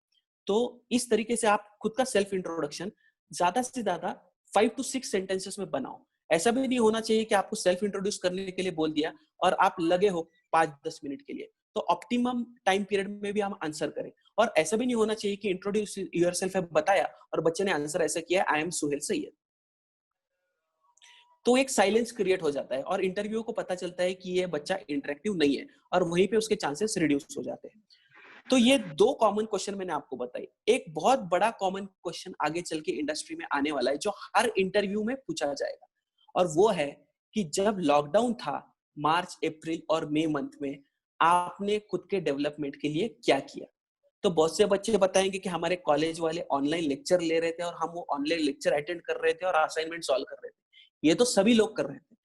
तो इस तरीके से आप खुद का सेल्फ इंट्रोडक्शन ज्यादा से ज्यादा 5 to 6 सेंटेंसेस में बनाओ। ऐसा भी नहीं होना चाहिए कि आपको सेल्फ इंट्रोड्यूस करने के लिए बोल दिया और आप लगे हो 5-10 मिनट के लिए। तो ऑप्टिमम टाइम पीरियड में भी हम आंसर करें। और ऐसा भी नहीं होना चाहिए कि इंट्रोड्यूस योरसेल्फ है बताया और बच्चे ने आंसर ऐसा किया, आई एम सुहेल सैयद। तो एक साइलेंस क्रिएट हो जाता है और इंटरव्यू को पता चलता है कि ये बच्चा इंटरेक्टिव नहीं है और वहीं पे उसके चांसेस रिड्यूस हो जाते हैं। तो ये 2 कॉमन क्वेश्चन मैंने आपको बताई। एक बहुत बड़ा कॉमन क्वेश्चन आगे चल के इंडस्ट्री में आने वाला है जो हर इंटरव्यू में पूछा जाएगा, और वो है कि जब लॉकडाउन था मार्च, अप्रैल और मई मंथ में, आपने खुद के डेवलपमेंट के लिए क्या किया? तो बहुत से बच्चे बताएंगे कि हमारे कॉलेज वाले ऑनलाइन लेक्चर ले रहे थे और हम वो ऑनलाइन लेक्चर अटेंड कर रहे थे और असाइनमेंट सॉल्व कर रहे थे। ये तो सभी लोग कर रहे थे।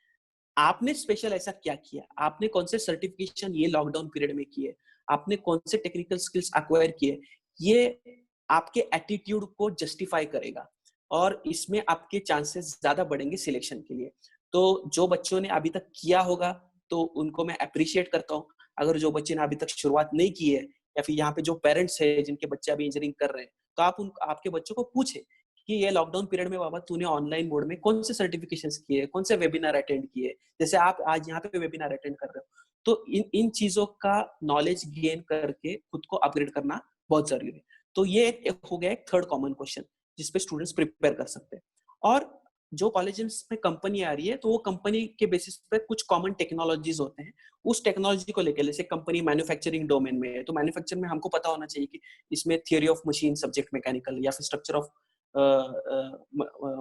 आपने स्पेशल ऐसा क्या किया? आपने कौन से सर्टिफिकेशन ये लॉकडाउन पीरियड में किए? आपने कौन से टेक्निकल स्किल्स एक्वायर किए? ये आपके एटीट्यूड को जस्टिफाई करेगा और इसमें आपके चांसेस ज्यादा बढ़ेंगे सिलेक्शन के लिए। तो जो बच्चों ने अभी तक किया होगा तो उनको मैं अप्रिशिएट करता हूँ। अगर जो बच्चे ने अभी तक शुरुआत नहीं की है या फिर यहाँ पे जो पेरेंट्स है जिनके बच्चे अभी इंजीनियरिंग कर रहे हैं, तो आप आपके बच्चों को पूछे कि ये लॉकडाउन पीरियड में बाबा तूने ऑनलाइन मोड में कौन से सर्टिफिकेशंस किए, कौन से वेबिनार अटेंड किए, जैसे आप आज यहाँ पे वेबिनार अटेंड कर रहे हो। तो इन चीजों का नॉलेज गेन करके खुद को अपग्रेड करना बहुत जरूरी है। तो ये एक हो गया एक थर्ड कॉमन क्वेश्चन जिसपे स्टूडेंट्स प्रिपेयर कर सकते हैं। और जो कॉलेजेस में कंपनी आ रही है तो वो कंपनी के बेसिस पे कुछ कॉमन टेक्नोलॉजीज होते हैं, उस टेक्नोलॉजी को लेकर, जैसे कंपनी मैन्युफैक्चरिंग डोमेन में है तो मैन्युफैक्चर में हमको पता होना चाहिए कि इसमें theory of machine subject mechanical या फिर स्ट्रक्चर ऑफ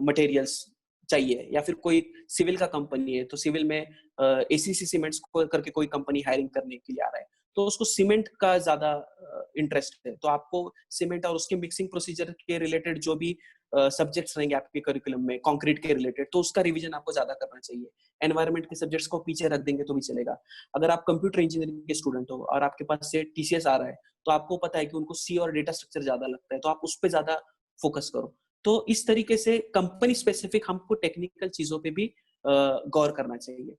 मटेरियल्स चाहिए, या फिर कोई सिविल का कंपनी है तो सिविल में एसीसी सीमेंट्स करके कोई कंपनी हायरिंग करने के लिए आ रहा है तो उसको सीमेंट का ज्यादा इंटरेस्ट है, तो आपको सीमेंट और उसके मिक्सिंग प्रोसीजर के रिलेटेड जो भी सब्जेक्ट्स रहेंगे आपके करिकुलम में कंक्रीट के रिलेटेड, तो उसका रिवीजन आपको ज्यादा करना चाहिए। एनवायरमेंट के सब्जेक्ट्स को पीछे रख देंगे तो भी चलेगा। अगर आप कंप्यूटर इंजीनियरिंग के स्टूडेंट हो और आपके पास से टीसीएस आ रहा है तो आपको पता है कि उनको सी और डेटा स्ट्रक्चर ज्यादा लगता है, तो आप उस पर ज्यादा फोकस करो। तो इस तरीके से कंपनी स्पेसिफिक हमको टेक्निकल चीजों पे भी गौर करना चाहिए।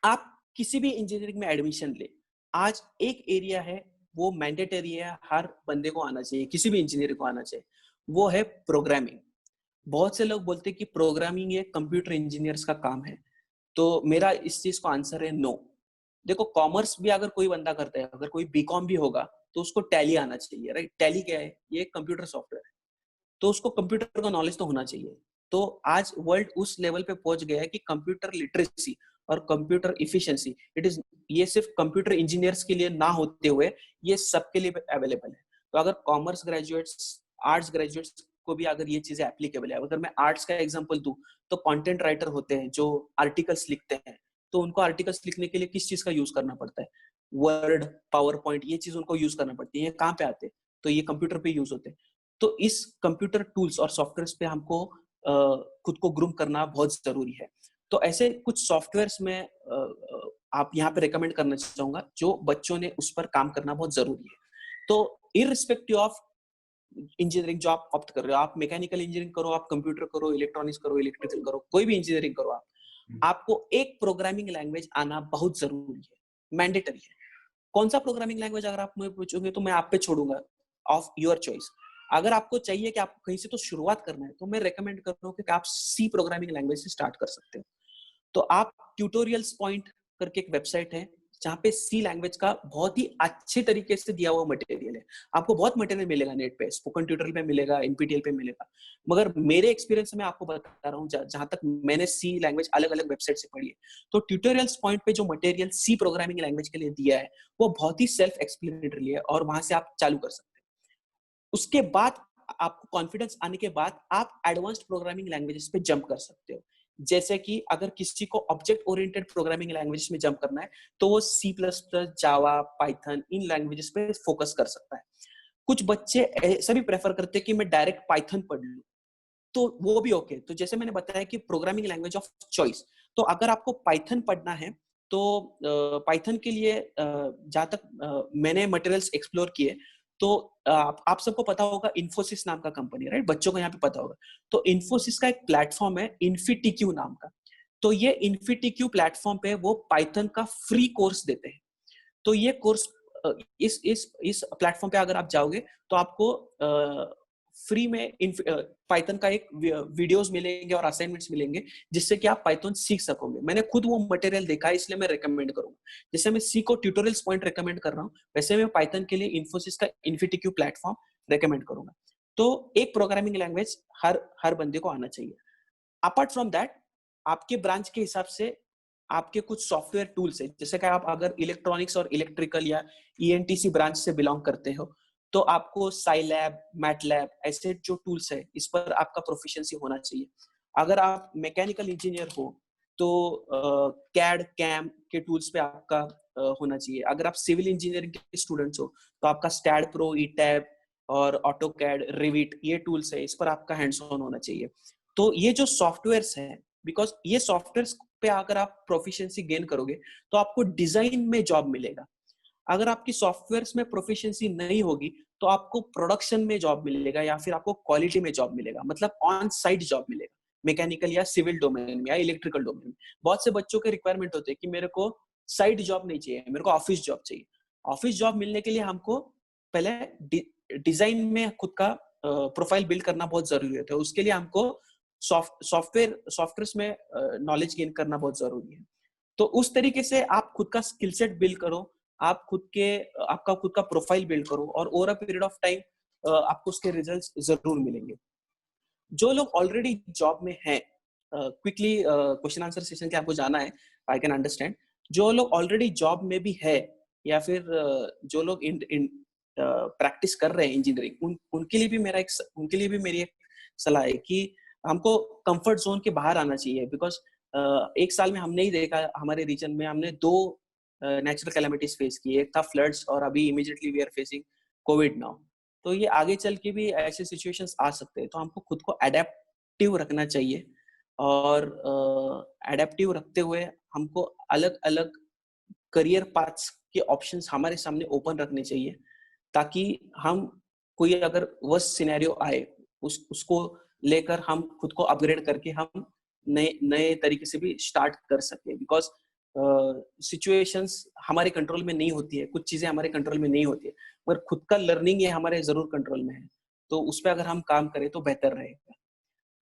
आप किसी भी इंजीनियरिंग में एडमिशन ले, आज एक एरिया है वो मैंडेटरी है, हर बंदे को आना चाहिए, किसी भी इंजीनियर को आना चाहिए, वो है प्रोग्रामिंग। बहुत से लोग बोलते हैं कि प्रोग्रामिंग ये कंप्यूटर इंजीनियर्स का काम है, तो मेरा इस चीज को आंसर है नो। देखो कॉमर्स भी अगर कोई बंदा करता है, अगर कोई बीकॉम भी होगा तो उसको टैली आना चाहिए, राइट? टैली क्या है? ये कंप्यूटर सॉफ्टवेयर है, तो उसको कंप्यूटर का नॉलेज तो होना चाहिए। तो आज वर्ल्ड उस लेवल पे पहुंच गया है कि कंप्यूटर लिटरेसी और कंप्यूटर इफिशिएंसी ये सिर्फ कंप्यूटर इंजीनियर्स के लिए ना होते हुए ये सबके लिए अवेलेबल है। तो अगर कॉमर्स ग्रेजुएट्स, आर्ट्स ग्रेजुएट्स को भी अगर ये चीजें एप्लीकेबल है, अगर मैं आर्ट्स का एग्जांपल दूं तो कंटेंट राइटर होते हैं जो आर्टिकल्स लिखते हैं, तो उनको आर्टिकल्स लिखने के लिए किस चीज का यूज करना पड़ता है? वर्ड, पावर पॉइंट, ये चीज उनको यूज करना पड़ती है। ये कहाँ पे आते हैं? तो ये कंप्यूटर पे यूज होते हैं। तो इस कंप्यूटर टूल्स और सॉफ्टवेयर्स पे हमको खुद को ग्रूम करना बहुत जरूरी है। तो ऐसे कुछ सॉफ्टवेयर्स में आप यहाँ पे रेकमेंड करना चाहूंगा जो बच्चों ने उस पर काम करना बहुत जरूरी है। तो इररिस्पेक्टिव ऑफ इंजीनियरिंग जो आप ऑप्ट कर रहे हो, आप मैकेनिकल इंजीनियरिंग करो, आप कंप्यूटर करो, इलेक्ट्रॉनिक्स करो, इलेक्ट्रिकल करो, कोई भी इंजीनियरिंग करो, आपको एक प्रोग्रामिंग लैंग्वेज आना बहुत जरूरी है, मैंडेटरी है। कौन सा प्रोग्रामिंग लैंग्वेज अगर आप मुझे पूछोगे तो मैं आप पे छोड़ूंगा, ऑफ योर चॉइस। अगर आपको चाहिए कि आपको कहीं से तो शुरुआत करना है तो मैं रेकमेंड कर रहा हूँ कि आप सी प्रोग्रामिंग लैंग्वेज से स्टार्ट कर सकते हो। तो आप ट्यूटोरियल्स पॉइंट करके एक वेबसाइट है जहाँ पे सी लैंग्वेज का बहुत ही अच्छे तरीके से दिया हुआ मटेरियल है। आपको बहुत मटेरियल मिलेगा नेट पे, स्पोकन ट्यूटोरियल पे मिलेगा, एनपीटीएल पे मिलेगा। मगर मेरे एक्सपीरियंस में आपको बता रहा हूँ जहां तक मैंने सी लैंग्वेज अलग अलग वेबसाइट से पढ़ी है, तो ट्यूटोरियल्स पॉइंट पे जो मटेरियल सी प्रोग्रामिंग लैंग्वेज के लिए दिया है वो बहुत ही सेल्फ एक्सप्लेनेटरी है और वहां से आप चालू कर सकते हैं। उसके बाद आपको कॉन्फिडेंस आने के बाद आप एडवांस्ड प्रोग्रामिंग लैंग्वेजेस पे जंप कर सकते हो। जैसे कि अगर किसी को ऑब्जेक्ट ओरिएंटेड प्रोग्रामिंग लैंग्वेजेस में जंप करना है तो वो सी प्लस प्लस, जावा, पाइथन, इन लैंग्वेजेस पे फोकस कर सकता है। कुछ बच्चे ऐसा भी प्रेफर करते हैं कि मैं डायरेक्ट पाइथन पढ़ लूं, तो वो भी ओके। तो जैसे मैंने बताया कि प्रोग्रामिंग लैंग्वेज ऑफ चॉइस, तो अगर आपको पाइथन पढ़ना है तो पाइथन के लिए जहां तक मैंने मटेरियल्स एक्सप्लोर किए तो आप सबको पता होगा इन्फोसिस नाम का कंपनी, राइट? बच्चों को यहाँ पे पता होगा। तो इन्फोसिस का एक प्लेटफॉर्म है इन्फीटीक्यू नाम का। तो ये इन्फीटीक्यू प्लेटफॉर्म पे वो पाइथन का फ्री कोर्स देते हैं। तो ये कोर्स इस प्लेटफॉर्म पे अगर आप जाओगे तो आपको फ्री में पाइथन का एक वीडियोस मिलेंगे और असाइनमेंट्स मिलेंगे जिससे कि आप पाइथन सीख सकोगे। मैंने खुद वो मटेरियल देखा है, इसलिए मैं रेकमेंड करूंगा। जैसे मैं सी को ट्यूटोरियल्स पॉइंट रेकमेंड कर रहा हूँ, वैसे मैं पाइथन के लिए इन्फोसिस का इन्फिटिक्यू प्लेटफॉर्म रेकमेंड करूंगा। तो एक प्रोग्रामिंग लैंग्वेज हर बंदे को आना चाहिए। अपार्ट फ्रॉम दैट, आपके ब्रांच के हिसाब से आपके कुछ सॉफ्टवेयर टूल्स है, जैसे कि आप अगर इलेक्ट्रॉनिक्स और इलेक्ट्रिकल या ईएनटीसी ब्रांच से बिलोंग करते हो तो आपको साइलैब, मैटलैब ऐसे जो टूल्स है इस पर आपका प्रोफिशिएंसी होना चाहिए। अगर आप मैकेनिकल इंजीनियर हो तो कैड कैम के टूल्स पे आपका होना चाहिए। अगर आप सिविल इंजीनियरिंग के स्टूडेंट्स हो तो आपका स्टैड प्रो, ईटैब और ऑटोकैड, रिविट ये टूल्स है, इस पर आपका हैंड्स ऑन होना चाहिए। तो ये जो सॉफ्टवेयर्स हैं, बिकॉज ये सॉफ्टवेयर्स पे अगर आप प्रोफिशिएंसी गेन करोगे तो आपको डिजाइन में जॉब मिलेगा। अगर आपकी सॉफ्टवेयर्स में प्रोफिशिएंसी नहीं होगी तो आपको प्रोडक्शन में जॉब मिलेगा या फिर आपको क्वालिटी में जॉब मिलेगा, मतलब ऑन साइट जॉब मिलेगा, मैकेनिकल या सिविल डोमेन में या इलेक्ट्रिकल डोमेन में। बहुत से बच्चों के रिक्वायरमेंट होते हैं कि मेरे को साइट जॉब नहीं चाहिए, मेरे को ऑफिस जॉब चाहिए। ऑफिस जॉब मिलने के लिए हमको पहले डिजाइन में खुद का प्रोफाइल बिल्ड करना बहुत जरूरी होता है। उसके लिए हमको सॉफ्टवेयर में नॉलेज गेन करना बहुत जरूरी है। तो उस तरीके से आप खुद का स्किल सेट बिल्ड करो, आपका खुद का प्रोफाइल बिल्ड करो और over a period of time आपको उसके रिजल्ट्स जरूर मिलेंगे। जो लोग ऑलरेडी जॉब में हैं, क्विकली क्वेश्चन आंसर सेशन के आपको जाना है, आई कैन अंडरस्टैंड। जो लोग ऑलरेडी जॉब में भी है या फिर जो लोग प्रैक्टिस कर रहे हैं इंजीनियरिंग, उनके लिए भी मेरी एक सलाह है कि हमको कंफर्ट जोन के बाहर आना चाहिए। बिकॉज एक साल में हमने ही देखा, हमारे रीजन में हमने 2 नेचुरल कैलेमिटीज फेस की। एक था फ्लड्स और अभी immediately we are facing Covid now. तो ये आगे चल के भी ऐसे सिचुएशंस आ सकते हैं, तो हमको खुद को एडेप्टिव रखना चाहिए और एडेप्टिव रखते हुए हमको अलग अलग करियर पाथ्स के ऑप्शंस हमारे सामने ओपन रखने चाहिए, ताकि हम कोई अगर वर्स्ट सिनेरियो आए उसको लेकर हम खुद को अपग्रेड करके हम नए तरीके से भी स्टार्ट कर सके। बिकॉज सिचुएशंस हमारे कंट्रोल में नहीं होती है, कुछ चीजें हमारे कंट्रोल में नहीं होती है, मगर खुद का लर्निंग ये हमारे जरूर कंट्रोल में है। तो उस पर अगर हम काम करें तो बेहतर रहेगा।